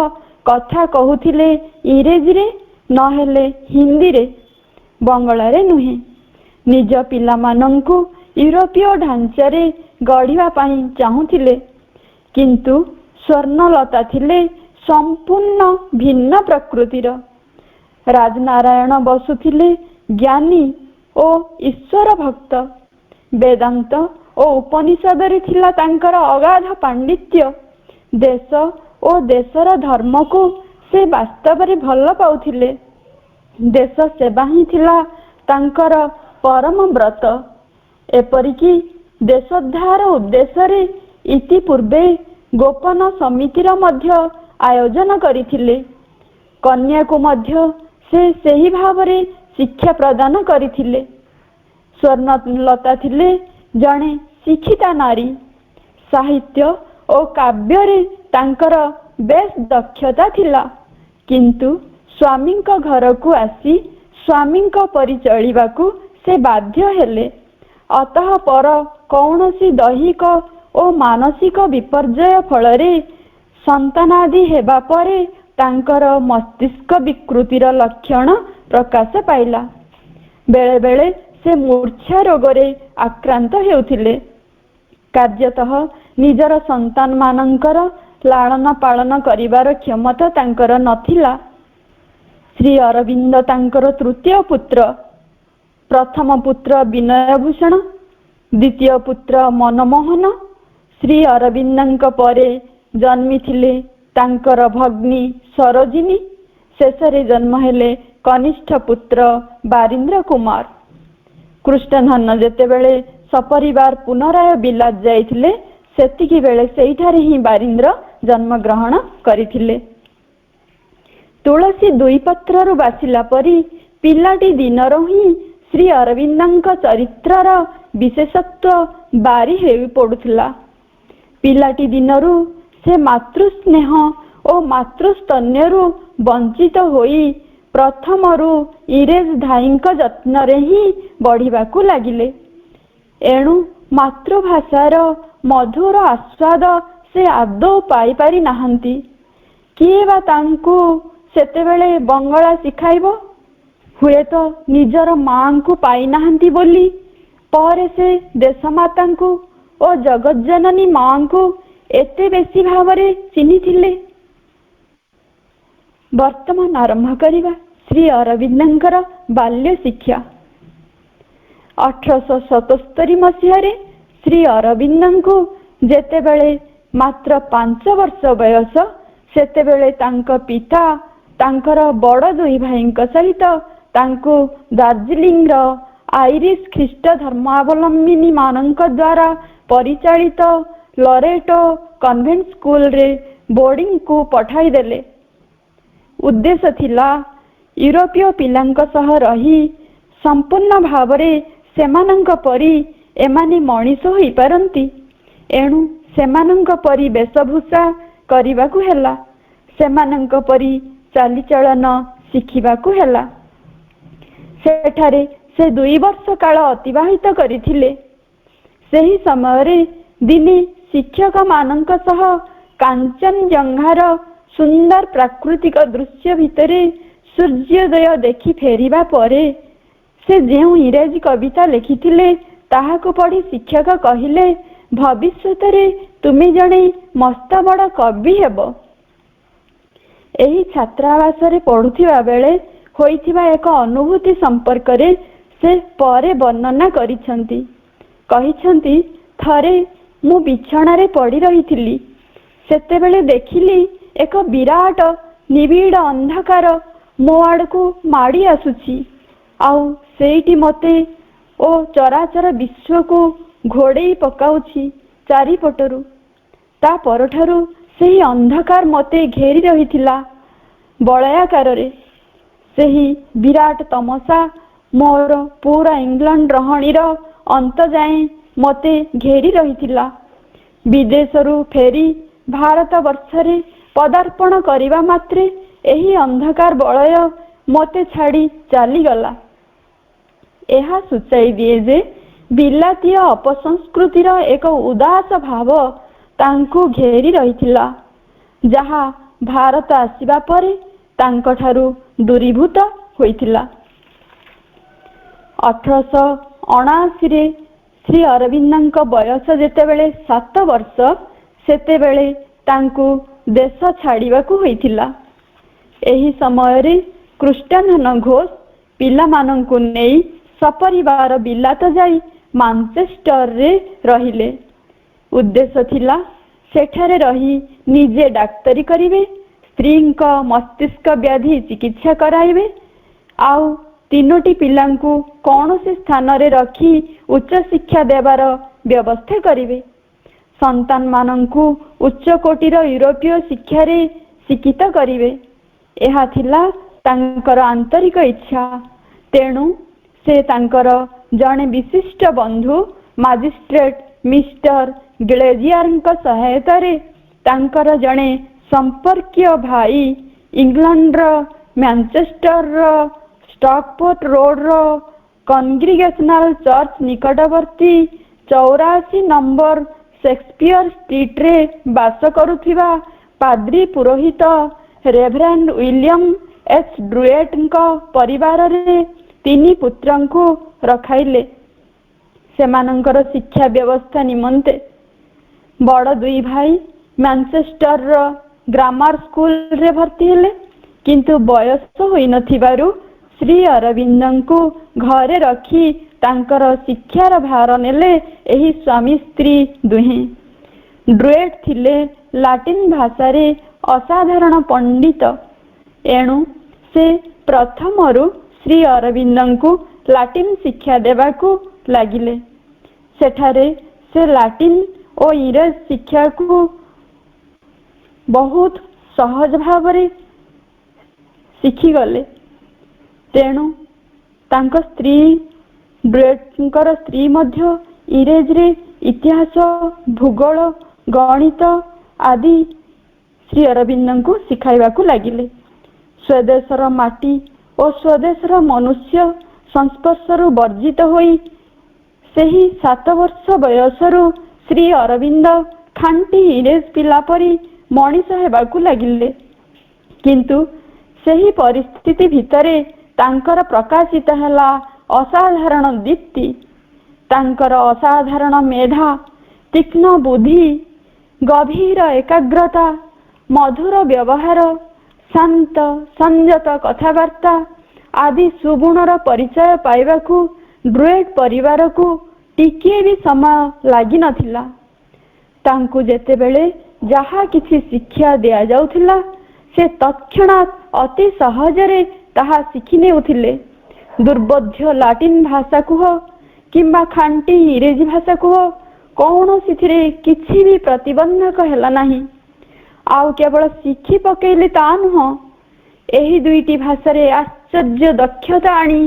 କଥା କହୁଥିଲେ ଇଂରେଜୀରେ, ନହେଲେ ହିନ୍ଦୀରେ, ବଙ୍ଗଳାରେ ନୁହେଁ। ନିଜ ପିଲାମାନଙ୍କୁ ୟୁରୋପୀୟ ଢାଞ୍ଚାରେ ଗଢ଼ିବା ପାଇଁ ଚାହୁଁଥିଲେ। କିନ୍ତୁ ସ୍ୱର୍ଣ୍ଣଲତା ଥିଲେ ସମ୍ପୂର୍ଣ୍ଣ ଭିନ୍ନ ପ୍ରକୃତିର। ରାଜନାରାୟଣ ବସୁ ଥିଲେ ଜ୍ଞାନୀ ଓ ଈଶ୍ୱର ଭକ୍ତ। ବେଦାନ୍ତ ଓ ଉପନିଷଦରେ ଥିଲା ତାଙ୍କର ଅଗାଧ ପାଣ୍ଡିତ୍ୟ। ଦେଶ ଓ ଦେଶର ଧର୍ମକୁ ସେ ବାସ୍ତବରେ ଭଲ ପାଉଥିଲେ। ଦେଶ ସେବା ହିଁ ଥିଲା ତାଙ୍କର ପରମ ବ୍ରତ। ଏପରିକି ଦେଶୋଦ୍ଧାର ଉଦ୍ଦେଶ୍ୟରେ ଇତିପୂର୍ବେ ଗୋପନ ସମିତିର ମଧ୍ୟ ଆୟୋଜନ କରିଥିଲେ। କନ୍ୟାକୁ ମଧ୍ୟ ସେ ସେହି ଭାବରେ ଶିକ୍ଷା ପ୍ରଦାନ କରିଥିଲେ। ସ୍ୱର୍ଣ୍ଣଲତା ଥିଲେ ଜଣେ ଶିକ୍ଷିତା ନାରୀ। ସାହିତ୍ୟ ଓ କାବ୍ୟରେ ତାଙ୍କର ବେଶ ଦକ୍ଷତା ଥିଲା। କିନ୍ତୁ ସ୍ୱାମୀଙ୍କ ଘରକୁ ଆସି ସ୍ୱାମୀଙ୍କ ପରି ଚଳିବାକୁ ସେ ବାଧ୍ୟ ହେଲେ। ଅତଃପର କୌଣସି ଦୈହିକ ଓ ମାନସିକ ବିପର୍ଯ୍ୟୟ ଫଳରେ ସନ୍ତାନାଦି ହେବା ପରେ ତାଙ୍କର ମସ୍ତିଷ୍କ ବିକୃତିର ଲକ୍ଷଣ ପ୍ରକାଶ ପାଇଲା। ବେଳେ ବେଳେ ସେ ମୂର୍ଚ୍ଛା ରୋଗରେ ଆକ୍ରାନ୍ତ ହେଉଥିଲେ। କାର୍ଯ୍ୟତଃ ନିଜର ସନ୍ତାନମାନଙ୍କର ଲାଳନ ପାଳନ କରିବାର କ୍ଷମତା ତାଙ୍କର ନଥିଲା। ଶ୍ରୀ ଅରବିନ୍ଦ ତାଙ୍କର ତୃତୀୟ ପୁତ୍ର। ପ୍ରଥମ ପୁତ୍ର ବିନୟଭୂଷଣ, ଦ୍ୱିତୀୟ ପୁତ୍ର ମନମୋହନ। ଶ୍ରୀ ଅରବିନ୍ଦଙ୍କ ପରେ ଜନ୍ମିଥିଲେ ତାଙ୍କର ଭଗ୍ନୀ ସରୋଜିନୀ। ଶେଷରେ ଜନ୍ମ ହେଲେ କନିଷ୍ଠ ପୁତ୍ର ବାରୀନ୍ଦ୍ର କୁମାର। କୃଷ୍ଣଧନ ଯେତେବେଳେ ସପରିବାର ପୁନରାୟ ବିଲାତ ଯାଇଥିଲେ, ସେତିକି ବେଳେ ସେଇଠାରେ ହିଁ ବାରୀନ୍ଦ୍ର ଜନ୍ମଗ୍ରହଣ କରିଥିଲେ। ତୁଳସୀ ଦୁଇ ପତ୍ରରୁ ବାସିଲା ପରି ପିଲାଟି ଦିନରୁ ହିଁ ଶ୍ରୀ ଅରବିନ୍ଦଙ୍କ ଚରିତ୍ରର ବିଶେଷତ୍ୱ ବାରି ହୋଇ ପଡୁଥିଲା। ପିଲାଟି ଦିନରୁ ସେ ମାତୃସ୍ନେହ ଓ ମାତୃସ୍ତନ୍ୟରୁ ବଞ୍ଚିତ ହୋଇ ପ୍ରଥମରୁ ଇଂରେଜ ଧାଈଙ୍କ ଯତ୍ନରେ ହିଁ ବଢ଼ିବାକୁ ଲାଗିଲେ। ଏଣୁ ମାତୃଭାଷାର ମଧୁର ଆସ୍ୱାଦ ସେ ଆଦୌ ପାଇପାରି ନାହାନ୍ତି। କିଏ ବା ତାଙ୍କୁ ସେତେବେଳେ ବଙ୍ଗଳା ଶିଖାଇବ? ହୁଏତ ନିଜର ମାଙ୍କୁ ପାଇନାହାନ୍ତି ବୋଲି ପରେ ସେ ଦେଶମାତାଙ୍କୁ ଓ ଜଗଜ୍ଜନନୀ ମାଙ୍କୁ ଏତେ ବେଶୀ ଭାବରେ ଚିହ୍ନିଥିଲେ। ବର୍ତ୍ତମାନ ଆରମ୍ଭ କରିବା ଶ୍ରୀ ଅରବିନ୍ଦଙ୍କର ବାଲ୍ୟ ଶିକ୍ଷା। 1877 ମସିହାରେ ଶ୍ରୀ ଅରବିନ୍ଦଙ୍କୁ ଯେତେବେଳେ ମାତ୍ର 5 ବର୍ଷ ବୟସ, ସେତେବେଳେ ତାଙ୍କ ପିତା ତାଙ୍କର ବଡ଼ ଦୁଇ ଭାଇଙ୍କ ସହିତ ତାଙ୍କୁ ଦାର୍ଜିଲିଂର ଆଇରିଶ ଖ୍ରୀଷ୍ଟ ଧର୍ମାବଲମ୍ବିନୀ ମାନଙ୍କ ଦ୍ୱାରା ପରିଚାଳିତ ଲରେଟୋ କନଭେଣ୍ଟ ସ୍କୁଲରେ ବୋର୍ଡିଂକୁ ପଠାଇଦେଲେ। ଉଦ୍ଦେଶ୍ୟ ଥିଲା ୟୁରୋପୀୟ ପିଲାଙ୍କ ସହ ରହି ସମ୍ପୂର୍ଣ୍ଣ ଭାବରେ ସେମାନଙ୍କ ପରି ଏମାନେ ମଣିଷ ହୋଇପାରନ୍ତି। ଏଣୁ ସେମାନଙ୍କ ପରି ବେଶଭୂଷା କରିବାକୁ ହେଲା, ସେମାନଙ୍କ ପରି ଚାଲିଚଳନ ଶିଖିବାକୁ ହେଲା। ସେଠାରେ ସେ 2 ବର୍ଷ କାଳ ଅତିବାହିତ କରିଥିଲେ। ସେହି ସମୟରେ ଦିନେ ଶିକ୍ଷକମାନଙ୍କ ସହ କାଞ୍ଚନଜଙ୍ଘାର ସୁନ୍ଦର ପ୍ରାକୃତିକ ଦୃଶ୍ୟ ଭିତରେ ସୂର୍ଯ୍ୟୋଦୟ ଦେଖି ଫେରିବା ପରେ ସେ ଯେଉଁ ଇଂରାଜୀ କବିତା ଲେଖିଥିଲେ, ତାହାକୁ ପଢ଼ି ଶିକ୍ଷକ କହିଲେ, ଭବିଷ୍ୟତରେ ତୁମେ ଜଣେ ମସ୍ତ ବଡ଼ କବି ହେବ। ଏହି ଛାତ୍ରାବାସରେ ପଢୁଥିବା ବେଳେ ହୋଇଥିବା ଏକ ଅନୁଭୂତି ସମ୍ପର୍କରେ ସେ ପରେ ବର୍ଣ୍ଣନା କରିଛନ୍ତି। କହିଛନ୍ତି, ଥରେ ମୁଁ ବିଛଣାରେ ପଡ଼ି ରହିଥିଲି। ସେତେବେଳେ ଦେଖିଲି ଏକ ବିରାଟ ନିବିଡ଼ ଅନ୍ଧକାର ମୋ ଆଡ଼କୁ ମାଡ଼ି ଆସୁଛି। ଆଉ ସେଇଟି ମୋତେ ଓ ଚରାଚର ବିଶ୍ୱକୁ ଘୋଡ଼େଇ ପକାଉଛି ଚାରିପଟରୁ। ତା ପରଠାରୁ ସେହି ଅନ୍ଧକାର ମୋତେ ଘେରି ରହିଥିଲା ବଳୟାକାରରେ। ସେହି ବିରାଟ ତମସା ମୋର ପୁରା ଇଂଲଣ୍ଡ ରହଣୀର ଅନ୍ତ ଯାଏଁ ମୋତେ ଘେରି ରହିଥିଲା। ବିଦେଶରୁ ଫେରି ଭାରତ ବର୍ଷରେ ପଦାର୍ପଣ କରିବା ମାତ୍ରେ ଏହି ଅନ୍ଧକାର ବଳୟ ମୋତେ ଛାଡ଼ି ଚାଲିଗଲା। ଏହା ସୂଚାଇ ଦିଏ ଯେ ବିଲାତୀୟ ଅପସଂସ୍କୃତିର ଏକ ଉଦାସ ଭାବ ତାଙ୍କୁ ଘେରି ରହିଥିଲା, ଯାହା ଭାରତ ଆସିବା ପରେ ତାଙ୍କଠାରୁ ଦୂରୀଭୂତ ହୋଇଥିଲା। 1879ରେ ଶ୍ରୀ ଅରବିନ୍ଦଙ୍କ ବୟସ ଯେତେବେଳେ 7 ବର୍ଷ, ସେତେବେଳେ ତାଙ୍କୁ ଦେଶ ଛାଡ଼ିବାକୁ ହୋଇଥିଲା। ଏହି ସମୟରେ କୃଷ୍ଣାନନ ଘୋଷ ପିଲାମାନଙ୍କୁ ନେଇ ସପରିବାର ବିଲାତ ଯାଇ ମାଞ୍ଚେଷ୍ଟରରେ ରହିଲେ। ଉଦ୍ଦେଶ୍ୟ ଥିଲା ସେଠାରେ ରହି ନିଜେ ଡାକ୍ତରୀ କରିବେ, ସ୍ତ୍ରୀଙ୍କ ମସ୍ତିଷ୍କ ବ୍ୟାଧି ଚିକିତ୍ସା କରାଇବେ, ଆଉ 3ଟି ପିଲାଙ୍କୁ କୌଣସି ସ୍ଥାନରେ ରଖି ଉଚ୍ଚଶିକ୍ଷା ଦେବାର ବ୍ୟବସ୍ଥା କରିବେ। ସନ୍ତାନମାନଙ୍କୁ ଉଚ୍ଚକୋଟୀର ୟୁରୋପୀୟ ଶିକ୍ଷାରେ ଶିକ୍ଷିତ କରିବେ। ଏହା ଥିଲା ତାଙ୍କର ଆନ୍ତରିକ ଇଚ୍ଛା। ତେଣୁ ସେ ତାଙ୍କର ଜଣେ ବିଶିଷ୍ଟ ବନ୍ଧୁ ମାଜିଷ୍ଟ୍ରେଟ ମିଷ୍ଟର ଗ୍ଲେଜିୟାରଙ୍କ ସହାୟତାରେ ତାଙ୍କର ଜଣେ ସମ୍ପର୍କୀୟ ଭାଇ ଇଂଲଣ୍ଡର ମ୍ୟାଞ୍ଚେଷ୍ଟରର ଷ୍ଟକପୋର୍ଟ ରୋଡର କଂଗ୍ରିଗେସନାଲ ଚର୍ଚ୍ଚ ନିକଟବର୍ତ୍ତୀ 84 ନମ୍ବର ସେକ୍ସପିୟର ଷ୍ଟ୍ରିଟରେ ବାସ କରୁଥିବା ପାଦ୍ରୀ ପୁରୋହିତ ରେଭରେଣ୍ଡ ୱିଲିୟମ ଏଚ୍ ଡ୍ରୁଏଟଙ୍କ ପରିବାରରେ 3 ପୁତ୍ରଙ୍କୁ ରଖାଇଲେ। ସେମାନଙ୍କର ଶିକ୍ଷା ବ୍ୟବସ୍ଥା ନିମନ୍ତେ ବଡ଼ 2 ଭାଇ ମ୍ୟାଞ୍ଚେଷ୍ଟରର ଗ୍ରାମାର ସ୍କୁଲରେ ଭର୍ତ୍ତି ହେଲେ, କିନ୍ତୁ ବୟସ ହୋଇନଥିବାରୁ ଶ୍ରୀ ଅରବିନ୍ଦଙ୍କୁ ଘରେ ରଖି ତାଙ୍କର ଶିକ୍ଷାର ଭାର ନେଲେ ଏହି ସ୍ୱାମୀ ସ୍ତ୍ରୀ ଦୁହେଁ। ଡ୍ରୁଏଟ ଥିଲେ ଲାଟିନ ଭାଷାରେ ଅସାଧାରଣ ପଣ୍ଡିତ। ଏଣୁ ସେ ପ୍ରଥମରୁ ଶ୍ରୀ ଅରବିନ୍ଦଙ୍କୁ ଲାଟିନ ଶିକ୍ଷା ଦେବାକୁ ଲାଗିଲେ। ସେଠାରେ ସେ ଲାଟିନ ଓ ଇଂରେଜ ଶିକ୍ଷାକୁ ବହୁତ ସହଜ ଭାବରେ ଶିଖିଗଲେ। ତେଣୁ ତାଙ୍କ ସ୍ତ୍ରୀ ଡ୍ରୁଏଟଙ୍କର ସ୍ତ୍ରୀ ମଧ୍ୟ ଇଂରେଜୀରେ ଇତିହାସ, ଭୂଗୋଳ, ଗଣିତ ଆଦି ଶ୍ରୀ ଅରବିନ୍ଦଙ୍କୁ ଶିଖାଇବାକୁ ଲାଗିଲେ। ସ୍ୱଦେଶର ମାଟି ଓ ସ୍ୱଦେଶର ମନୁଷ୍ୟ ସଂସ୍ପର୍ଶରୁ ବର୍ଜିତ ହୋଇ ସେହି 7 ବର୍ଷ ବୟସରୁ ଶ୍ରୀ ଅରବିନ୍ଦ ଖାଣ୍ଟି ଇଂରେଜ ପିଲା ପରି ମଣିଷ ହେବାକୁ ଲାଗିଲେ। କିନ୍ତୁ ସେହି ପରିସ୍ଥିତି ଭିତରେ ତାଙ୍କର ପ୍ରକାଶିତ ହେଲା ଅସାଧାରଣ ଦୀପ୍ତି। ତାଙ୍କର ଅସାଧାରଣ ମେଧା, ତୀକ୍ଷ୍ଣ ବୁଦ୍ଧି, ଗଭୀର ଏକାଗ୍ରତା, ମଧୁର ବ୍ୟବହାର, ଶାନ୍ତ ସଂଯତ କଥାବାର୍ତ୍ତା ଆଦି ସୁଗୁଣର ପରିଚୟ ପାଇବାକୁ ଡ୍ରୁଏଟ ପରିବାରକୁ ଟିକିଏ ବି ସମୟ ଲାଗିନଥିଲା। ତାଙ୍କୁ ଯେତେବେଳେ ଯାହା କିଛି ଶିକ୍ଷା ଦିଆଯାଉଥିଲା, ସେ ତତ୍କ୍ଷଣାତ୍ ଅତି ସହଜରେ ତାହା ଶିଖି ନେଉଥିଲେ। ଦୁର୍ବୋଧ୍ୟ ଲାଟିନ ଭାଷା କୁହ କିମ୍ବା ଖାଣ୍ଟି ଇଂରେଜୀ ଭାଷା କୁହ, କୌଣସିଥିରେ କିଛି ବି ପ୍ରତିବନ୍ଧକ ହେଲା ନାହିଁ। ଆଉ କେବଳ ଶିଖି ପକେଇଲେ ତା ନୁହଁ, ଏହି 2ଟି ଭାଷାରେ ଆଶ୍ଚର୍ଯ୍ୟ ଦକ୍ଷତା ଆଣି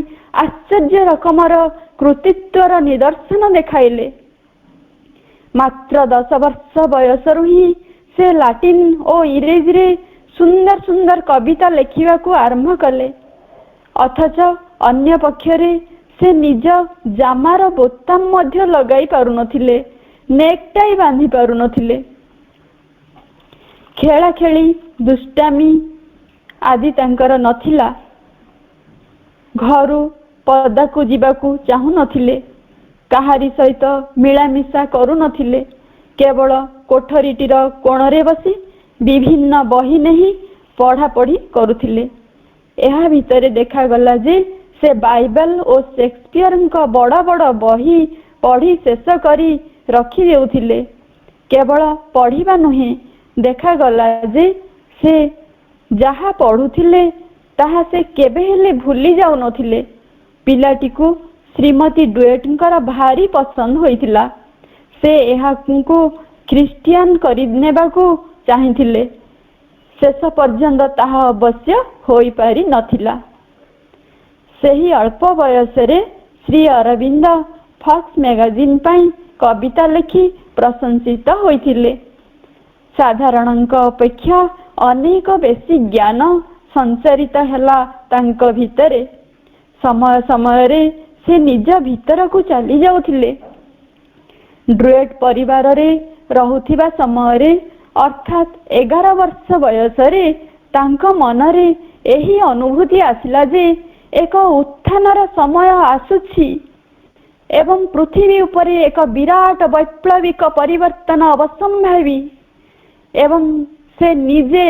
ଆଶ୍ଚର୍ଯ୍ୟ ରକମର କୃତିତ୍ୱର ନିଦର୍ଶନ ଦେଖାଇଲେ। ମାତ୍ର 10 ବର୍ଷ ବୟସରୁ ହିଁ ସେ ଲାଟିନ ଓ ଇଂରେଜୀରେ ସୁନ୍ଦର ସୁନ୍ଦର କବିତା ଲେଖିବାକୁ ଆରମ୍ଭ କଲେ। ଅଥଚ ଅନ୍ୟ ପକ୍ଷରେ ସେ ନିଜ ଜାମାର ବୋତାମ ମଧ୍ୟ ଲଗାଇ ପାରୁନଥିଲେ, ନେକ୍ଟାଇ ବାନ୍ଧି ପାରୁନଥିଲେ। ଖେଳାଖେଳି, ଦୁଷ୍ଟାମି ଆଦି ତାଙ୍କର ନଥିଲା। ଘରୁ ପଦାକୁ ଯିବାକୁ ଚାହୁଁନଥିଲେ, କାହାରି ସହିତ ମିଳାମିଶା କରୁନଥିଲେ। କେବଳ କୋଠରୀଟିର କୋଣରେ ବସି ବିଭିନ୍ନ ବହି ନେଇ ପଢ଼ାପଢ଼ି କରୁଥିଲେ। ଏହା ଭିତରେ ଦେଖାଗଲା ଯେ ସେ ବାଇବେଲ ଓ ସେକ୍ସପିୟରଙ୍କ ବଡ଼ ବଡ଼ ବହି ପଢ଼ି ଶେଷ କରି ରଖି ଦେଉଥିଲେ। କେବଳ ପଢ଼ିବା ନୁହେଁ, ଦେଖାଗଲା ଯେ ସେ ଯାହା ପଢ଼ୁଥିଲେ ତାହା ସେ କେବେ ହେଲେ ଭୁଲି ଯାଉନଥିଲେ। ପିଲାଟିକୁ ଶ୍ରୀମତୀ ଡ୍ରୁଏଟଙ୍କର ଭାରି ପସନ୍ଦ ହୋଇଥିଲା। ସେ ଏହାକୁ ଖ୍ରୀଷ୍ଟିଆନ କରିନେବାକୁ ଚାହିଁଥିଲେ। ଶେଷ ପର୍ଯ୍ୟନ୍ତ ତାହା ଅବଶ୍ୟ ହୋଇପାରି ନଥିଲା। ସେହି ଅଳ୍ପ ବୟସରେ ଶ୍ରୀ ଅରବିନ୍ଦ ଫକ୍ସ ମ୍ୟାଗାଜିନ୍ ପାଇଁ କବିତା ଲେଖି ପ୍ରଶଂସିତ ହୋଇଥିଲେ। ସାଧାରଣଙ୍କ ଅପେକ୍ଷା ଅନେକ ବେଶୀ ଜ୍ଞାନ ସଞ୍ଚାରିତ ହେଲା ତାଙ୍କ ଭିତରେ। ସମୟ ସମୟରେ ସେ ନିଜ ଭିତରକୁ ଚାଲି ଯାଉଥିଲେ। ଡ୍ରୁଏଟ୍ ପରିବାରରେ ରହୁଥିବା ସମୟରେ ଅର୍ଥାତ୍ 11 ବର୍ଷ ବୟସରେ ତାଙ୍କ ମନରେ ଏହି ଅନୁଭୂତି ଆସିଲା ଯେ ଏକ ଉତ୍ଥାନର ସମୟ ଆସୁଛି ଏବଂ ପୃଥିବୀ ଉପରେ ଏକ ବିରାଟ ବୈପ୍ଳବିକ ପରିବର୍ତ୍ତନ ଅବଶ୍ୟମ୍ଭାବୀ ଏବଂ ସେ ନିଜେ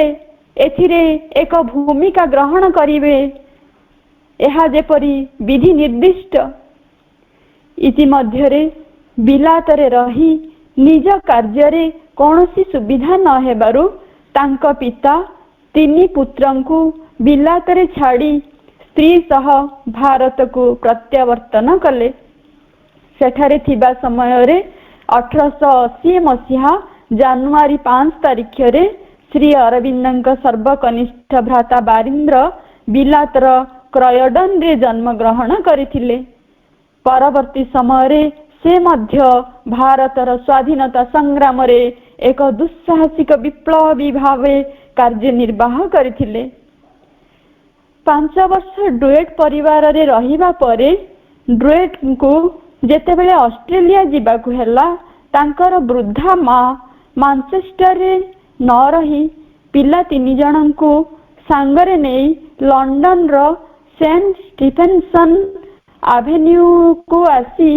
ଏଥିରେ ଏକ ଭୂମିକା ଗ୍ରହଣ କରିବେ, ଏହା ଯେପରି ବିଧି ନିର୍ଦ୍ଦିଷ୍ଟ। ଇତିମଧ୍ୟରେ ବିଲାତରେ ରହି ନିଜ କାର୍ଯ୍ୟରେ କୌଣସି ସୁବିଧା ନ ହେବାରୁ ତାଙ୍କ ପିତା 3 ପୁତ୍ରଙ୍କୁ ବିଲାତରେ ଛାଡ଼ି ସ୍ତ୍ରୀ ସହ ଭାରତକୁ ପ୍ରତ୍ୟାବର୍ତ୍ତନ କଲେ। ସେଠାରେ ଥିବା ସମୟରେ 1880 ମସିହା ଜାନୁଆରୀ 5 ତାରିଖରେ ଶ୍ରୀ ଅରବିନ୍ଦଙ୍କ ସର୍ବକନିଷ୍ଠ ଭ୍ରାତା ବାରିନ୍ଦ୍ର ବିଲାତର କ୍ରୟଡନରେ ଜନ୍ମଗ୍ରହଣ କରିଥିଲେ। ପରବର୍ତ୍ତୀ ସମୟରେ ସେ ମଧ୍ୟ ଭାରତର ସ୍ୱାଧୀନତା ସଂଗ୍ରାମରେ ଏକ ଦୁଃସାହସିକ ବିପ୍ଳବୀ ଭାବେ କାର୍ଯ୍ୟନିର୍ବାହ କରିଥିଲେ। 5 ବର୍ଷ ଡ୍ରୁଏଟ୍ ପରିବାରରେ ରହିବା ପରେ ଡ୍ରୁଏଟ୍ଙ୍କୁ ଯେତେବେଳେ ଅଷ୍ଟ୍ରେଲିଆ ଯିବାକୁ ହେଲା, ତାଙ୍କର ବୃଦ୍ଧା ମା ମାଞ୍ଚେଷ୍ଟରରେ ନ ରହି ପିଲା 3 ଜଣଙ୍କୁ ସାଙ୍ଗରେ ନେଇ ଲଣ୍ଡନର ସେଣ୍ଟ ଷ୍ଟିଫେନ୍ସନ୍ ଆଭେନ୍ୟୁକୁ ଆସି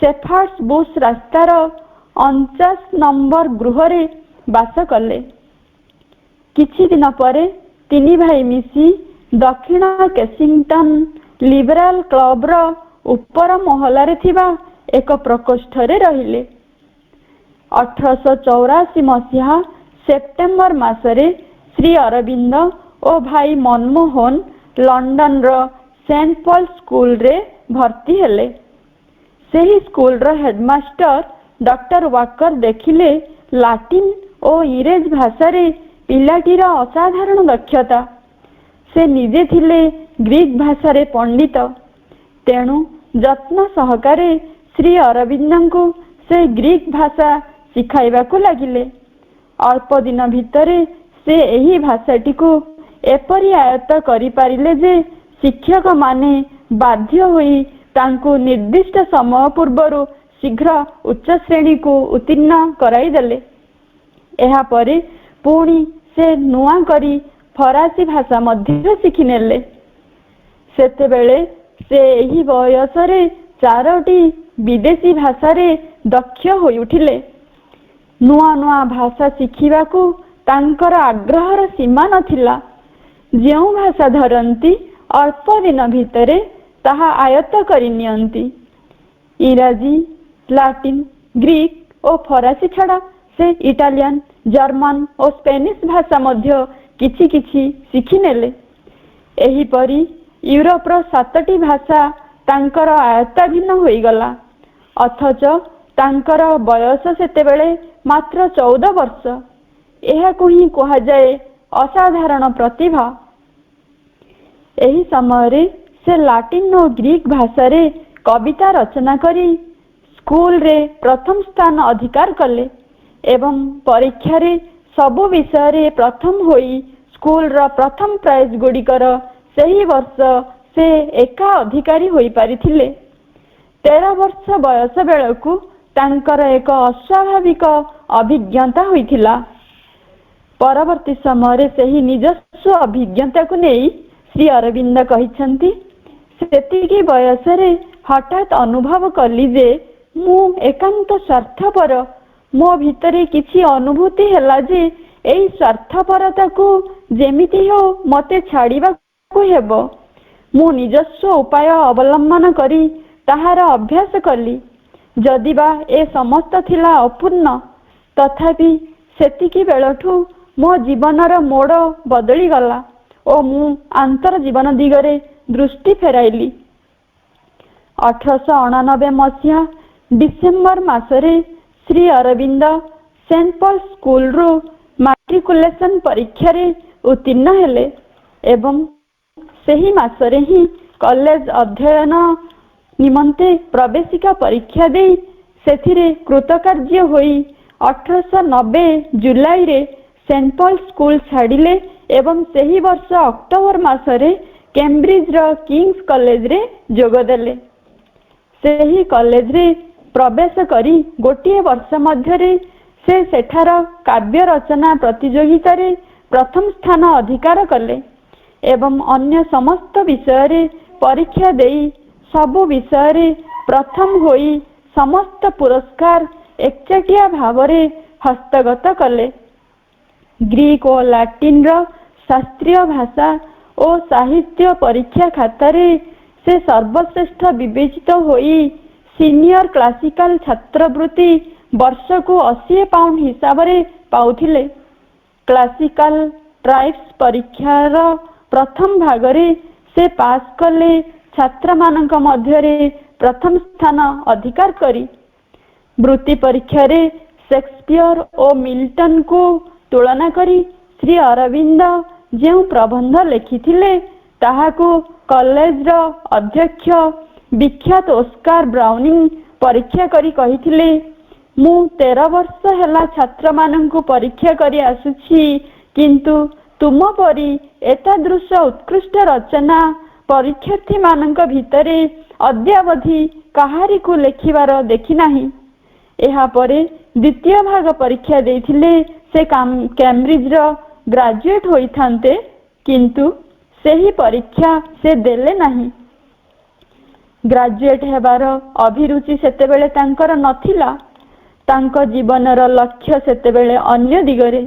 ସେଫାର୍ଡସ୍ ବୁଶ୍ ରାସ୍ତାର 49 ନମ୍ବର ଗୃହରେ ବାସ କଲେ। କିଛି ଦିନ ପରେ 3 ଭାଇ ମିଶି ଦକ୍ଷିଣ କେସିଂଟନ୍ ଲିବରାଲ କ୍ଲବର ଉପର ମହଲାରେ ଥିବା ଏକ ପ୍ରକୋଷ୍ଠରେ ରହିଲେ। 1884 ମସିହା ସେପ୍ଟେମ୍ବର ମାସରେ ଶ୍ରୀ ଅରବିନ୍ଦ ଓ ଭାଇ ମନମୋହନ ଲଣ୍ଡନର ସେଣ୍ଟ ପଲ୍ ସ୍କୁଲରେ ଭର୍ତ୍ତି ହେଲେ। ସେହି ସ୍କୁଲର ହେଡମାଷ୍ଟର ଡକ୍ଟର ୱାକର ଦେଖିଲେ ଲାଟିନ୍ ଓ ଇଂରେଜ ଭାଷାରେ ପିଲାଟିର ଅସାଧାରଣ ଦକ୍ଷତା। ସେ ନିଜେ ଥିଲେ ଗ୍ରୀକ୍ ଭାଷାରେ ପଣ୍ଡିତ। ତେଣୁ ଯତ୍ନ ସହକାରେ ଶ୍ରୀ ଅରବିନ୍ଦଙ୍କୁ ସେ ଗ୍ରୀକ୍ ଭାଷା ଶିଖାଇବାକୁ ଲାଗିଲେ। ଅଳ୍ପ ଦିନ ଭିତରେ ସେ ଏହି ଭାଷାଟିକୁ ଏପରି ଆୟତ୍ତ କରିପାରିଲେ ଯେ ଶିକ୍ଷକମାନେ ବାଧ୍ୟ ହୋଇ ତାଙ୍କୁ ନିର୍ଦ୍ଦିଷ୍ଟ ସମୟ ପୂର୍ବରୁ ଶୀଘ୍ର ଉଚ୍ଚ ଶ୍ରେଣୀକୁ ଉତ୍ତୀର୍ଣ୍ଣ କରାଇଦେଲେ। ଏହାପରେ ପୁଣି ସେ ନୂଆ କରି ଫରାସୀ ଭାଷା ମଧ୍ୟ ଶିଖିନେଲେ। ସେତେବେଳେ ସେ ଏହି ବୟସରେ 4ଟି ବିଦେଶୀ ଭାଷାରେ ଦକ୍ଷ ହୋଇଉଠିଲେ। ନୂଆ ନୂଆ ଭାଷା ଶିଖିବାକୁ ତାଙ୍କର ଆଗ୍ରହର ସୀମା ନଥିଲା। ଯେଉଁ ଭାଷା ଧରନ୍ତି ଅଳ୍ପ ଦିନ ଭିତରେ ତାହା ଆୟତ୍ତ କରିନିଅନ୍ତି। ଇଂରାଜୀ, ଲାଟିନ୍, ଗ୍ରୀକ୍ ଓ ଫରାସୀ ଛଡ଼ା ସେ ଇଟାଲିଆନ, ଜର୍ମାନ ଓ ସ୍ପେନିଶ ଭାଷା ମଧ୍ୟ କିଛି କିଛି ଶିଖିନେଲେ। ଏହିପରି ୟୁରୋପର 7ଟି ଭାଷା ତାଙ୍କର ଆୟତ୍ତାଧୀନ ହୋଇଗଲା। ଅଥଚ ତାଙ୍କର ବୟସ ସେତେବେଳେ ମାତ୍ର 14 ବର୍ଷ। ଏହାକୁ ହିଁ କୁହାଯାଏ ଅସାଧାରଣ ପ୍ରତିଭା। ଏହି ସମୟରେ ସେ ଲାଟିନ୍ ଓ ଗ୍ରୀକ୍ ଭାଷାରେ କବିତା ରଚନା କରି ସ୍କୁଲରେ ପ୍ରଥମ ସ୍ଥାନ ଅଧିକାର କଲେ ଏବଂ ପରୀକ୍ଷାରେ ସବୁ ବିଷୟରେ ପ୍ରଥମ ହୋଇ ସ୍କୁଲର ପ୍ରଥମ ପ୍ରାଇଜ୍ ଗୁଡ଼ିକର ସେହି ବର୍ଷ ସେ ଏକା ଅଧିକାରୀ ହୋଇପାରିଥିଲେ। 13 ବର୍ଷ ବୟସ ବେଳକୁ ତାଙ୍କର ଏକ ଅସ୍ୱାଭାବିକ ଅଭିଜ୍ଞତା ହୋଇଥିଲା। ପରବର୍ତ୍ତୀ ସମୟରେ ସେହି ନିଜସ୍ୱ ଅଭିଜ୍ଞତାକୁ ନେଇ ଶ୍ରୀ ଅରବିନ୍ଦ କହିଛନ୍ତି, ସେତିକି ବୟସରେ ହଠାତ୍ ଅନୁଭବ କଲି ଯେ ମୁଁ ଏକାନ୍ତ ସ୍ୱାର୍ଥପର। ମୋ ଭିତରେ କିଛି ଅନୁଭୂତି ହେଲା ଯେ ଏହି ସ୍ୱାର୍ଥପରତାକୁ ଯେମିତି ହେଉ ମୋତେ ଛାଡ଼ିବାକୁ ହେବ। ମୁଁ ନିଜସ୍ୱ ଉପାୟ ଅବଲମ୍ବନ କରି ତାହାର ଅଭ୍ୟାସ କଲି। ଯଦିବା ଏ ସମସ୍ତ ଥିଲା ଅପୂର୍ଣ୍ଣ, ତଥାପି ସେତିକି ବେଳଠୁ ମୋ ଜୀବନର ମୋଡ଼ ବଦଳିଗଲା ଓ ମୁଁ ଆନ୍ତର ଜୀବନ ଦିଗରେ ଦୃଷ୍ଟି ଫେରାଇଲି। 1889 ମସିହା ଡିସେମ୍ବର ମାସରେ ଶ୍ରୀ ଅରବିନ୍ଦ ସେଣ୍ଟ ପଲ୍ ସ୍କୁଲରୁ ମାଟ୍ରିକୁଲେସନ ପରୀକ୍ଷାରେ ଉତ୍ତୀର୍ଣ୍ଣ ହେଲେ ଏବଂ ସେହି ମାସରେ ହିଁ कॉलेज अध्ययन निमंते प्रवेशिका परीक्षा दे सेथिरे कृतकार्य होई 1890 जुलाई रे सेंट पॉल स्कूल छाड़िले एवं सही वर्ष अक्टोबर मासरे कैम्ब्रिज रो किंग्स कॉलेज रे जोग देले। सही कॉलेज रे प्रवेश करी गोटिए वर्ष मध्यरे से सेठार काव्य रचना प्रतियोगिता रे प्रथम स्थान अधिकार कले एवं अन्य समस्त विषय रे परीक्षा देई सबु विषय रे प्रथम होई समस्त पुरस्कार एकचाटिया भावरे हस्तगत कले। ग्रीक और लाटिन रो शास्त्रीय भाषा और साहित्य परीक्षा खातारे से सर्वश्रेष्ठ विवेचित होई सीनियर क्लासिकल छात्रवृत्ति वर्ष को 80 पाउंड हिसाब रे पाउथिले। क्लासिकल ट्राइब्स परीक्षार प्रथम भागरे से पास कले छात्र मानक मध्यरे प्रथम स्थान अधिकार करी। वृत्ति परीक्षा रे शेक्सपियर और मिल्टन को तुलना करी श्री अरविंद जो प्रबंध लिखिथिले ताहाको कॉलेज रो अध्यक्ष विख्यात ऑस्कार ब्राउनिंग परीक्षा करी कहिथिले मु 13 वर्ष हैला छात्र माननकु परीक्षा करी आसुछि किंतु तुम परी एतादृश उत्कृष्ट रचना परीक्षार्थी मानक भितरे अद्यावधि काहारी को लेखिबार देखि नाही। एहा परे द्वितीय भाग परीक्षा देथिले से कैम्ब्रिज रो ग्रेजुएट होइथांते किंतु सेही परीक्षा से देले नाही। ग्रेजुएट हेबार अभिरुचि सेतेबेले तांकर नथिला। तांको जीवनर लक्ष्य सेतेबेले अन्य दिगरे।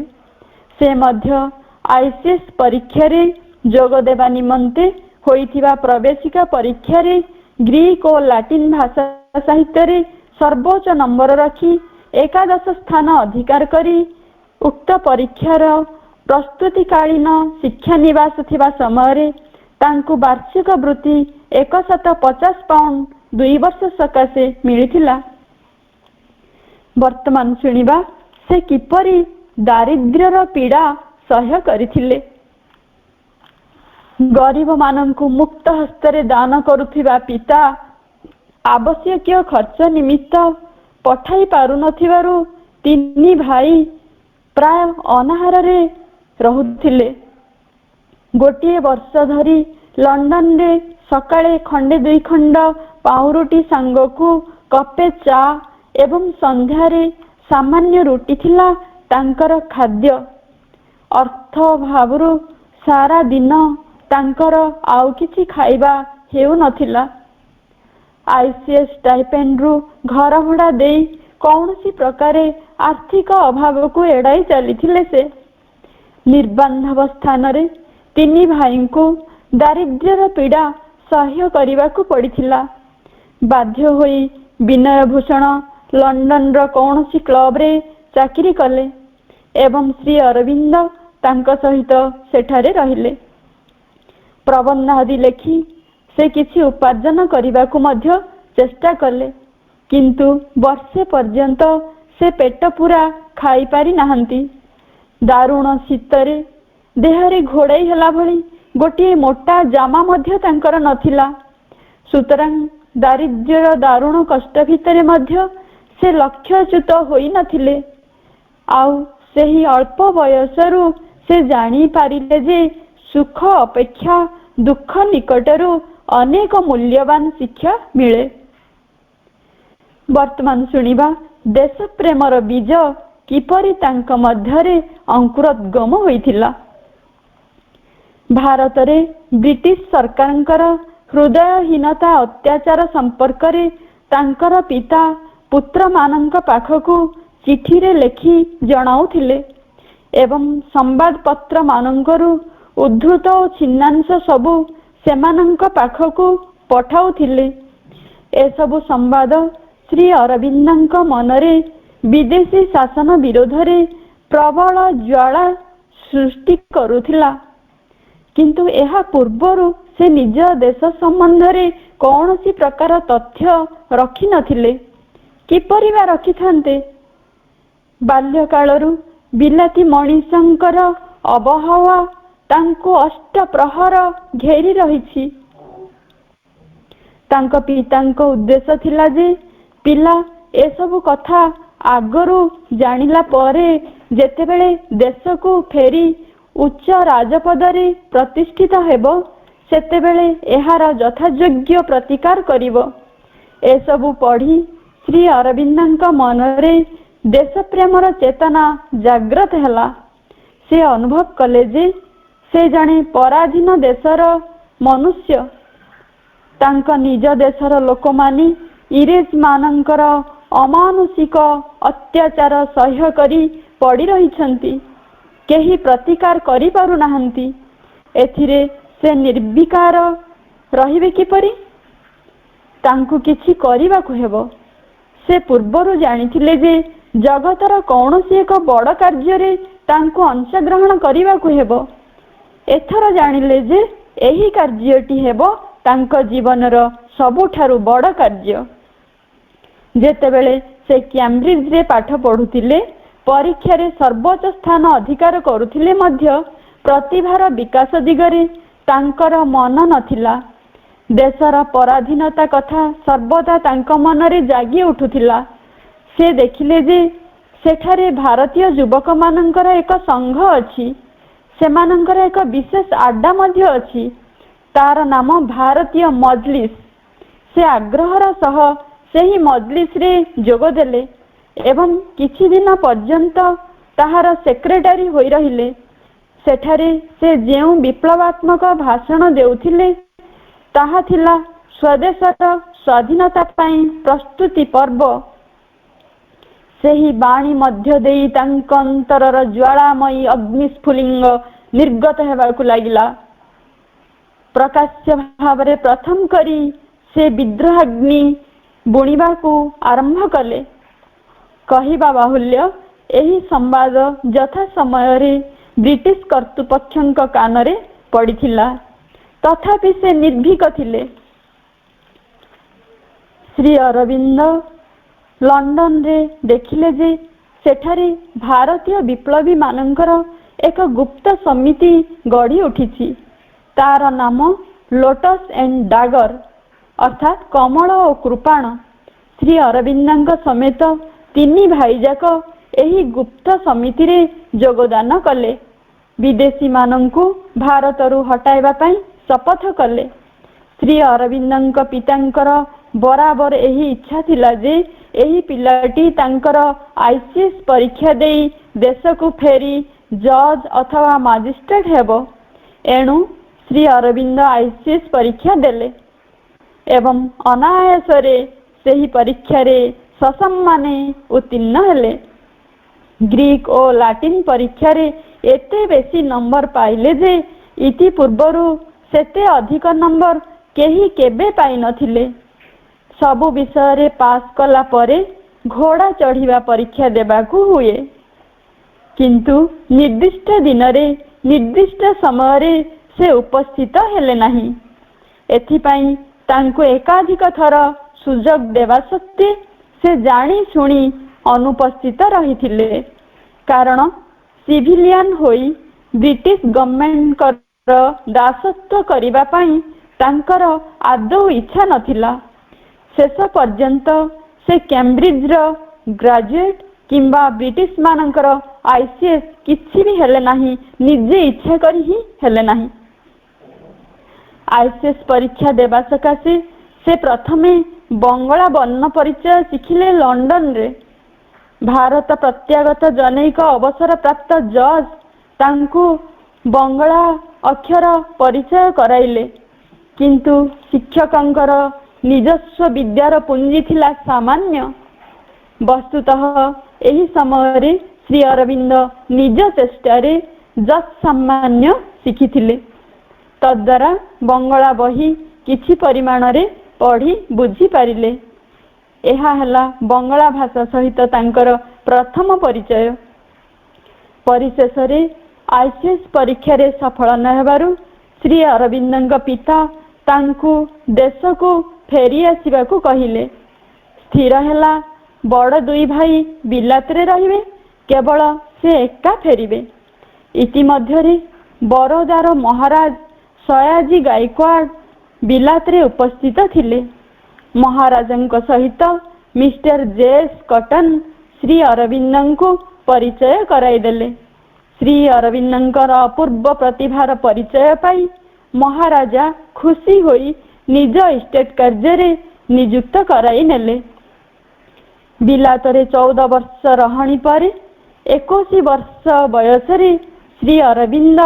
से मध्य आईसीएस परीक्षा रे जोग देबा निमंते होइथिबा प्रवेशिका परीक्षा रे ग्रीक और लाटिन भाषा साहित्य रे सर्वोच्च नंबर रखी 11 स्थान अधिकार करी उक्त परीक्षार प्रस्तुतिकालीन शिक्षा निवास थिबा समय तांकु वार्षिक वृत्ति 150 पाउंड 2 वर्ष सकाशे मिलिथिला। वर्तमान सुनिबा से किपरि दारिद्र्यर पीड़ा सह्य करिथिले। गरीब माननकु मुक्त हस्तरे दान करुथिबा पिता आवश्यक खर्च निमित्त पठाई पारु नथिबारु 3 भाई प्राय अनाहार रे रहुथिले। गोटिए वर्ष धरी लंडन रे सकाळे खंडे 2 खंड पाउरुटी सांगकु कपे चा एवं संध्यारे सामान्य रोटी थिला तांकर खाद्य। अर्थ भावरु सारा दिन तांकर आउ किछि खाइबा हेउ नथिला। आईसीएस स्टाइपेंड रु घर भड़ा देई कौनसी प्रकारे आर्थिक अभाव को एड़ाई चलीथिले। से निर्बांधव स्थान रे 3 भाई को दारिद्र्यर पीड़ा सह्य करने पड़िथिला। बाध्य होई विनय भूषण लंडन रो कौनसी क्लब रे चाकरी कले एवं श्री अरविंद तांको सहित सेठारे रहिले। प्रबंध आदि लेखि से किछि उपार्जन करने को मध्य चेष्टा कले किंतु वर्षे पर्यंत से पेट पूरा खाई पारि नाहंती। दारुण शीतरे देहरे घोड़ाई हला भली गोटे मोटा जामा मध्य तांकर नथिला। सुतरां दारिद्र्यर दारुण कष्ट भितरे मध्य से लक्ष्यच्युत होई नथिले। आउ सेही अल्प बयसरु से जानी पारिले जे सुख अपेक्षा दुख निकटरू अनेक मूल्यवान शिक्षा मिले। वर्तमान सुनिबा देश प्रेमर बीज किपरि तांक मध्यरे अंकुरोद्गम होइथिला। भारत रे ब्रिटिश सरकारंकर हृदयहीनता अत्याचार संपर्क रे तांकर पिता पुत्र मानंक पाखकु चिठी रे लेखि जणाउथिले एवं संवाद पत्र मानंकरु उद्धृत और छिन्नांश सबु सेमानंक पाखकु पठाउथिले। ए सबु संवाद श्री अरविंदंक मनरे विदेशी शासन विरोध रे प्रबल ज्वाला सृष्टि करुथिला किंतु एहा पूर्वरु से निज देश संबंध रे कौनसी प्रकार तथ्य रखि नथिले। किपरि बा रखिथान्ते। बाल्यकालरु बिलाती मणिषंकर अबहावा तांको अष्ट प्रहर घेरी रहिछि। ତାଙ୍କ ପିତାଙ୍କ ଉଦ୍ଦେଶ୍ୟ ଥିଲା ଯେ ପିଲା ଏସବୁ କଥା ଆଗରୁ ଜାଣିଲା ପରେ ଯେତେବେଳେ ଦେଶକୁ ଫେରି ଉଚ୍ଚ ରାଜପଦରେ ପ୍ରତିଷ୍ଠିତ ହେବ ସେତେବେଳେ ଏହାର ଯଥାଯୋଗ୍ୟ ପ୍ରତିକାର କରିବ। ଏସବୁ ପଢ଼ି ଶ୍ରୀ ଅରବିନ୍ଦଙ୍କ ମନରେ ଦେଶପ୍ରେମର ଚେତନା ଜାଗ୍ରତ ହେଲା। ସେ ଅନୁଭବ କଲେ ଯେ ସେ ଜଣେ ପରାଧୀନ ଦେଶର ମନୁଷ୍ୟ। ତାଙ୍କ ନିଜ ଦେଶର ଲୋକମାନେ ଇଂରେଜ ମାନଙ୍କର ଅମାନୁଷିକ ଅତ୍ୟାଚାର ସହ୍ୟ କରି ପଡ଼ି ରହିଛନ୍ତି, କେହି ପ୍ରତିକାର କରିପାରୁନାହାନ୍ତି। ଏଥିରେ ସେ ନିର୍ବିକାର ରହିବେ କିପରି? ତାଙ୍କୁ କିଛି କରିବାକୁ ହେବ। ସେ ପୂର୍ବରୁ ଜାଣିଥିଲେ ଯେ ଜଗତର କୌଣସି ଏକ ବଡ଼ କାର୍ଯ୍ୟରେ ତାଙ୍କୁ ଅଂଶଗ୍ରହଣ କରିବାକୁ ହେବ। ଏଥର ଜାଣିଲେ ଯେ ଏହି କାର୍ଯ୍ୟଟି ହେବ ତାଙ୍କ ଜୀବନର ସବୁଠାରୁ ବଡ଼ କାର୍ଯ୍ୟ। ଯେତେବେଳେ ସେ କ୍ୟାମ୍ବ୍ରିଜରେ ପାଠ ପଢୁଥିଲେ, ପରୀକ୍ଷାରେ ସର୍ବୋଚ୍ଚ ସ୍ଥାନ ଅଧିକାର କରୁଥିଲେ ମଧ୍ୟ ପ୍ରତିଭାର ବିକାଶ ଦିଗରେ ତାଙ୍କର ମନ ନଥିଲା। ଦେଶର ପରାଧୀନତା କଥା ସର୍ବଦା ତାଙ୍କ ମନରେ ଜାଗି ଉଠୁଥିଲା। ସେ ଦେଖିଲେ ଯେ ସେଠାରେ ଭାରତୀୟ ଯୁବକମାନଙ୍କର ଏକ ସଂଘ ଅଛି। ସେମାନଙ୍କର ଏକ ବିଶେଷ ଆଡ୍ଡା ମଧ୍ୟ ଅଛି। ତାର ନାମ ଭାରତୀୟ ମଜଲିସ। ସେ ଆଗ୍ରହର ସହ ସେହି ମଜଲିସରେ ଯୋଗ ଦେଲେ ଏବଂ କିଛି ଦିନ ପର୍ଯ୍ୟନ୍ତ ତାହାର ସେକ୍ରେଟାରୀ ହୋଇ ରହିଲେ। ସେଠାରେ ସେ ଯେଉଁ ବିପ୍ଳବାତ୍ମକ ଭାଷଣ ଦେଉଥିଲେ ତାହା ଥିଲା ସ୍ୱଦେଶର ସ୍ୱାଧୀନତା ପାଇଁ ପ୍ରସ୍ତୁତି ପର୍ବ। ସେହି ବାଣୀ ମଧ୍ୟ ଦେଇ ତାଙ୍କ ଅନ୍ତରର ଜ୍ୱାଳାମୟୀ ଅଗ୍ନିସ୍ଫୁଲିଙ୍ଗ ନିର୍ଗତ ହେବାକୁ ଲାଗିଲା। ପ୍ରକାଶ୍ୟ ଭାବରେ ପ୍ରଥମ କରି ସେ ବିଦ୍ରୋହାଗ୍ନି ବୁଣିବାକୁ ଆରମ୍ଭ କଲେ। କହିବା ବାହୁଲ୍ୟ, ଏହି ସମ୍ବାଦ ଯଥା ସମୟରେ ବ୍ରିଟିଶ କର୍ତ୍ତୃପକ୍ଷଙ୍କ କାନରେ ପଡ଼ିଥିଲା। ତଥାପି ସେ ନିର୍ଭୀକ ଥିଲେ। ଶ୍ରୀ ଅରବିନ୍ଦ ଲଣ୍ଡନରେ ଦେଖିଲେ ଯେ ସେଠାରେ ଭାରତୀୟ ବିପ୍ଳବୀ ମାନଙ୍କର ଏକ ଗୁପ୍ତ ସମିତି ଗଢ଼ି ଉଠିଛି। ତାର ନାମ ଲୋଟସ୍ ଏଣ୍ଡ ଡାଗର ଅର୍ଥାତ୍ କମଳ ଓ କୃପାଣ। ଶ୍ରୀ ଅରବିନ୍ଦଙ୍କ ସମେତ ତିନି ଭାଇଯାକ ଏହି ଗୁପ୍ତ ସମିତିରେ ଯୋଗଦାନ କଲେ। ବିଦେଶୀମାନଙ୍କୁ ଭାରତରୁ ହଟାଇବା ପାଇଁ ଶପଥ କଲେ। ଶ୍ରୀ ଅରବିନ୍ଦଙ୍କ ପିତାଙ୍କର ବରାବର ଏହି ଇଚ୍ଛା ଥିଲା ଯେ ଏହି ପିଲାଟି ତାଙ୍କର ICS ପରୀକ୍ଷା ଦେଇ ଦେଶକୁ ଫେରି ଜଜ୍ ଅଥବା ମାଜିଷ୍ଟ୍ରେଟ୍ ହେବ। ଏଣୁ ଶ୍ରୀ ଅରବିନ୍ଦ ICS ପରୀକ୍ଷା ଦେଲେ ଏବଂ ଅନାୟାସରେ ସେହି ପରୀକ୍ଷାରେ ସସମ୍ମାନେ ଉତ୍ତୀର୍ଣ୍ଣ ହେଲେ। ଗ୍ରୀକ୍ ଓ ଲାଟିନ ପରୀକ୍ଷାରେ ଏତେ ବେଶୀ ନମ୍ବର ପାଇଲେ ଯେ ଇତି ପୂର୍ବରୁ ସେତେ ଅଧିକ ନମ୍ବର କେହି କେବେ ପାଇନଥିଲେ। ସବୁ ବିଷୟରେ ପାସ୍ କଲା ପରେ ଘୋଡ଼ା ଚଢ଼ିବା ପରୀକ୍ଷା ଦେବାକୁ ହୁଏ, କିନ୍ତୁ ନିର୍ଦ୍ଦିଷ୍ଟ ଦିନରେ ନିର୍ଦ୍ଦିଷ୍ଟ ସମୟରେ ସେ ଉପସ୍ଥିତ ହେଲେ ନାହିଁ। ଏଥିପାଇଁ ତାଙ୍କୁ ଏକାଧିକ ଥର ସୁଯୋଗ ଦେବା ସତ୍ତ୍ୱେ ସେ ଜାଣି ଶୁଣି ଅନୁପସ୍ଥିତ ରହିଥିଲେ। କାରଣ ସିଭିଲିଆନ ହୋଇ ବ୍ରିଟିଶ ଗଭର୍ଣ୍ଣମେଣ୍ଟଙ୍କର ଦାସତ୍ୱ କରିବା ପାଇଁ ତାଙ୍କର ଆଦୌ ଇଚ୍ଛା ନଥିଲା। ଶେଷ ପର୍ଯ୍ୟନ୍ତ ସେ କ୍ୟାମ୍ବ୍ରିଜର ଗ୍ରାଜୁଏଟ୍ କିମ୍ବା ବ୍ରିଟିଶ ମାନଙ୍କର ICS କିଛି ବି ହେଲେ ନାହିଁ, ନିଜେ ଇଚ୍ଛା କରି ହିଁ ହେଲେ ନାହିଁ। ICS ପରୀକ୍ଷା ଦେବା ସକାଶେ ସେ ପ୍ରଥମେ ବଙ୍ଗଳା ବର୍ଣ୍ଣ ପରିଚୟ ଶିଖିଲେ ଲଣ୍ଡନରେ। ଭାରତ ପ୍ରତ୍ୟାଗତ ଜନୈକ ଅବସରପ୍ରାପ୍ତ ଜଜ୍ ତାଙ୍କୁ ବଙ୍ଗଳା ଅକ୍ଷର ପରିଚୟ କରାଇଲେ, କିନ୍ତୁ ଶିକ୍ଷକଙ୍କର ନିଜସ୍ୱ ବିଦ୍ୟାର ପୁଞ୍ଜି ଥିଲା ସାମାନ୍ୟ। ବସ୍ତୁତଃ ଏହି ସମୟରେ ଶ୍ରୀ ଅରବିନ୍ଦ ନିଜ ଚେଷ୍ଟାରେ ଯତ୍ ସାମାନ୍ୟ ଶିଖିଥିଲେ। ତଦ୍ୱାରା ବଙ୍ଗଳା ବହି କିଛି ପରିମାଣରେ ପଢ଼ି ବୁଝିପାରିଲେ। ଏହା ହେଲା ବଙ୍ଗଳା ଭାଷା ସହିତ ତାଙ୍କର ପ୍ରଥମ ପରିଚୟ। ପରିଶେଷରେ ICS ପରୀକ୍ଷାରେ ସଫଳ ନ ହେବାରୁ ଶ୍ରୀ ଅରବିନ୍ଦଙ୍କ ପିତା ତାଙ୍କୁ ଦେଶକୁ ଫେରି ଆସିବାକୁ କହିଲେ। ସ୍ଥିର ହେଲା ବଡ଼ ଦୁଇ ଭାଇ ବିଲାତରେ ରହିବେ, କେବଳ ସେ ଏକା ଫେରିବେ। ଇତିମଧ୍ୟରେ ବରୋଦାର ମହାରାଜ ସୟାଜୀ ଗାଇକୱାଡ଼ ବିଲାତରେ ଉପସ୍ଥିତ ଥିଲେ। महाराजଙ୍କ सहित मिस्टर जेएस कटन श्री अरविंदଙ୍କୁ परिचय कराइदेले। श्री अरविंदଙ୍କର अपूर्व प्रतिभार परिचय पाई महाराजा खुशी होई निज इस्टेट कार्य नियुक्त कराई नेले। बिलातरे 14 वर्ष रहणी पर 21 वर्ष बयसरे श्री अरविंद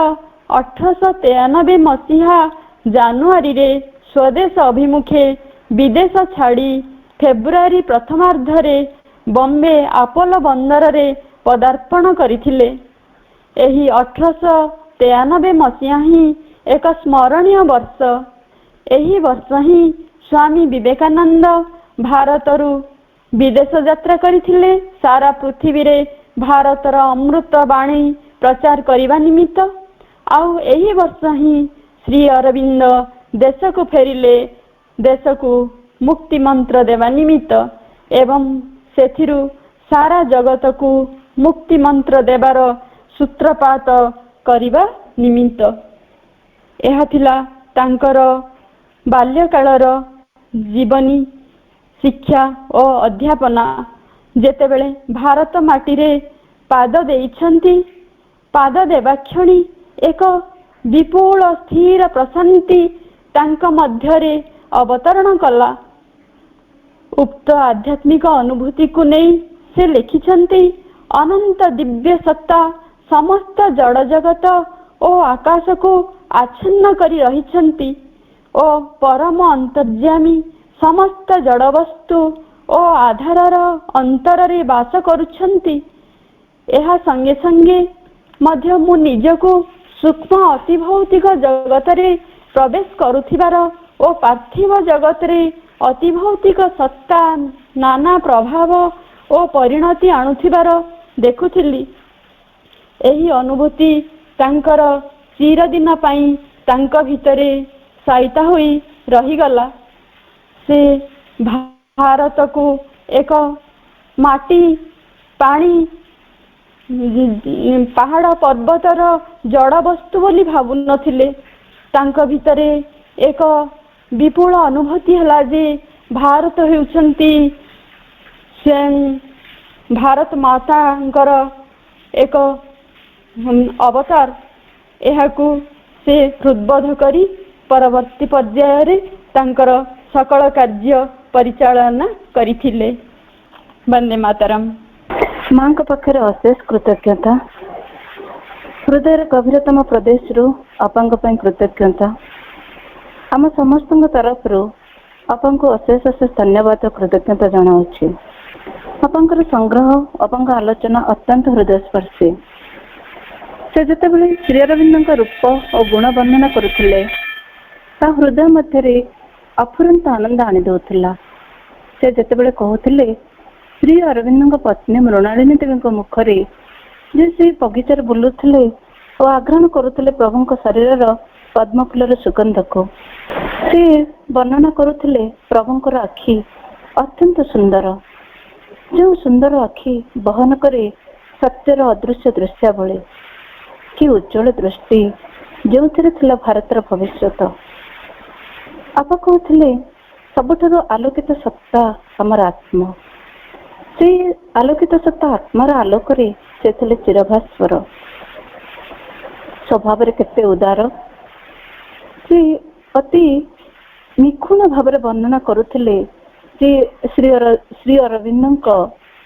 1893 मसीहा जानुआरी रे स्वदेश अभिमुखे विदेश छाड़ी फेब्रुआरी प्रथमार्धरे बॉम्बे आपोलो बंदर रे पदार्पण करथिले। एही 1893 मसीहा ही एक स्मरणीय वर्ष। एही वर्ष ही स्वामी विवेकानंद भारतरू विदेश यात्रा करथिले सारा पृथ्वी रे भारतर अमृत बाणी प्रचार करने निमित्त। आउ एही वर्ष ही श्री अरविंद देश को फेरिले देश को मुक्ति मंत्र देवा निमित्त एवं सेथिरु सारा जगत को मुक्ति मंत्र देवार सूत्रपात करिबा निमित्त। यह थिला तांकर बाल्यकालर जीवनी शिक्षा और अध्यापना। जेतेबेले भारत माटी रे पाद देइछंती पाद देवा क्षणी एक विपुल स्थिर प्रशांति तांक मध्यरे अवतरण कला। उक्त आध्यात्मिक अनुभूति को नहीं से लिखिछंती अनंत दिव्य सत्ता समस्त जड़ जगत ओ आकाश को आच्छन्न करी रहिछंती ओ परम अंतर्यामी समस्त जड़ वस्तु ओ आधारर अंतर रे वास करुछंती। एहा संगे संगे मध्य मु निजको सूक्ष्म अति भौतिक जगत रे प्रवेश करुथिबार ओ पार्थिव जगत रे अति भौतिक सत्ता नाना प्रभाव ओ परिणति आणुथिबार देखुथिली। एही अनुभूति तांकर चिरदिन पाई तांक भितरे साइता होई रहीगला। से भारत को एक माटी पानी पहाड़ पर्वतर जड़ वस्तु बोली भावु नथिले। तांक भितरे एक विपुल अनुभूति हला जे भारत हेउछंती स्वयं भारत मातांकर एक अवतार। एहाकू से हृदबोध करी परवर्ती पर्याय रे तांकर सकल कार्य परिचालना करिथिले। वंदे मातरम। माँ का पाखरे अशेष कृतज्ञता। हृदय गभीरतम प्रदेश रु आपंक पई कृतज्ञता। आम समस्त तरफ रु आपंक अशेष अशेष धन्यवाद कृतज्ञता जनाऊँगी। आपंकर संग्रह आपंक आलोचना अत्यंत हृदयस्पर्शी। से जेतेबेले श्री अरविंद रूप और गुण वर्णना करुथिले ता हृदय मध्य अफुरंत आनंद आनी दउथिला। से जेतेबेले कहूथिले श्री अरविंद पत्नी मृणालिनी देवी मुखरे जे से बगीचार बुलुथिले और आग्रहण करुथिले प्रभु शरीर पद्म फूलर सुगंध को। से वर्णना करुथिले प्रभुंकर आखि अत्यंत सुंदर। जो सुंदर आखि बहन करे सत्यर अदृश्य दृश्यावली। कि उज्जवल दृष्टि जो थिला भारतर भविष्यत। आप कहते सबुठारु आलोकित सत्ता आमर आत्मा। से आलोकित सत्ता आत्मार आलोक से थे चिरभास्वर। स्वभाव केते उदार। से अति निखुण भाव वर्णना करुथिले जे श्री अरविंद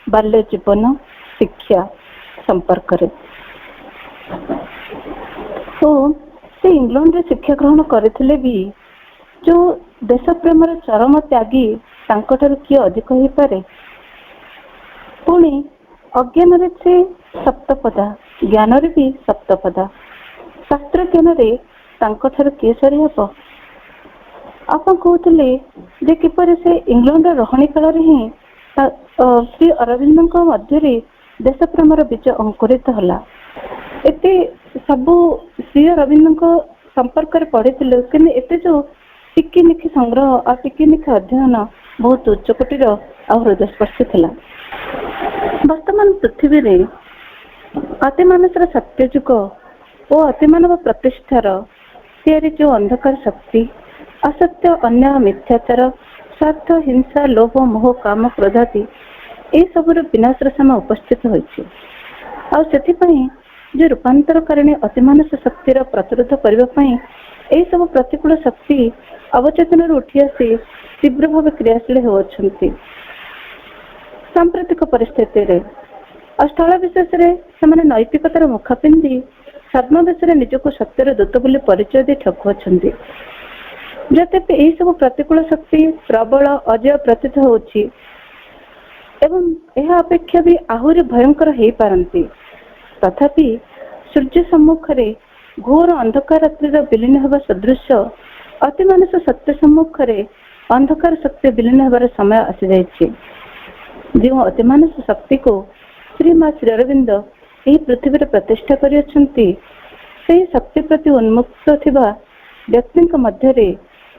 बाल्य जीवन शिक्षा संपर्क रे। तो से इंग्लैंड रे शिक्षा ग्रहण करथिले भी जो देश प्रेमर चरम त्यागी तांकठारु किए अधिक हो पारे। पुणी अज्ञान रे से सप्तपदा ज्ञान रे भी सप्तपदा शास्त्र ज्ञान रे तांकठारु किए सरी हब। आप कहते जे किपर से इंग्लैंड रहणी काल ही श्री अरविंद मध्य देश प्रेमर बीज अंकुरित होला। एते सबू श्री अरविंद संपर्क पढ़ी एते जो टिकिनिखि संग्रह और टिकिनिखि अध्ययन बहुत उच्चकोटीर और हृदयस्पर्शी थिला। वर्तमान पृथ्वी रे अतिमानसर सत्यजुग और अतिमानव प्रतिष्ठार तैयारी जो अंधकार शक्ति असत्य अन्याय मिथ्याचार ସ୍ୱାର୍ଥ, ହିଂସା, ଲୋଭ, ମୋହ, କାମ, କ୍ରୋଧାଦି ଏସବୁର ବିନାଶର ସମୟ ଉପସ୍ଥିତ ହୋଇଛି। ଆଉ ସେଥିପାଇଁ ଯେ ରୂପାନ୍ତରକାରିଣୀ ଅତିମାନସ ଶକ୍ତିର ପ୍ରତିରୋଧ କରିବା ପାଇଁ ଏହିସବୁ ପ୍ରତିକୂଳ ଶକ୍ତି ଅବଚେତନରୁ ଉଠି ଆସି ତୀବ୍ର ଭାବେ କ୍ରିୟାଶୀଳ ହେଉଅଛନ୍ତି। ସାମ୍ପ୍ରତିକ ପରିସ୍ଥିତିରେ ଆଉ ସ୍ଥଳ ବିଶେଷରେ ସେମାନେ ନୈତିକତାର ମୁଖା ପିନ୍ଧି ଛଦ୍ମବେଶରେ ନିଜକୁ ସତ୍ୟର ଦୂତ ବୋଲି ପରିଚୟ ଦେଇ ଠକୁଅଛନ୍ତି। ଯଦ୍ୟପି ଏହିସବୁ ପ୍ରତିକୂଳ ଶକ୍ତି ପ୍ରବଳ ଅଜୟ ପ୍ରତୀତ ହେଉଛି ଏବଂ ଏହା ଅପେକ୍ଷା ବି ଆହୁରି ଭୟଙ୍କର ହେଇପାରନ୍ତି, ତଥାପି ସୂର୍ଯ୍ୟ ସମ୍ମୁଖରେ ଘୋର ଅନ୍ଧକାର ରାତ୍ରିର ବିଲୀନ ହେବା ସଦୃଶ ଅତିମାନସ ସତ୍ୟ ସମ୍ମୁଖରେ ଅନ୍ଧକାର ଶକ୍ତି ବିଲୀନ ହେବାର ସମୟ ଆସିଯାଇଛି। ଯେଉଁ ଅତିମାନସ ଶକ୍ତିକୁ ଶ୍ରୀ ମା ଶ୍ରୀ ଅରବିନ୍ଦ ଏହି ପୃଥିବୀରେ ପ୍ରତିଷ୍ଠା କରିଅଛନ୍ତି, ସେହି ଶକ୍ତି ପ୍ରତି ଉନ୍ମୁକ୍ତ ଥିବା ବ୍ୟକ୍ତିଙ୍କ ମଧ୍ୟରେ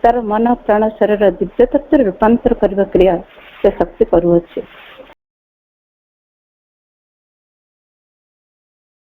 ତାର ମନ, ପ୍ରାଣ, ଶରୀର ଦିବ୍ୟ ତତ୍ତ୍ୱରେ ରୂପାନ୍ତର କରିବା କ୍ରିୟା ସେ ଶକ୍ତି କରୁଅଛି।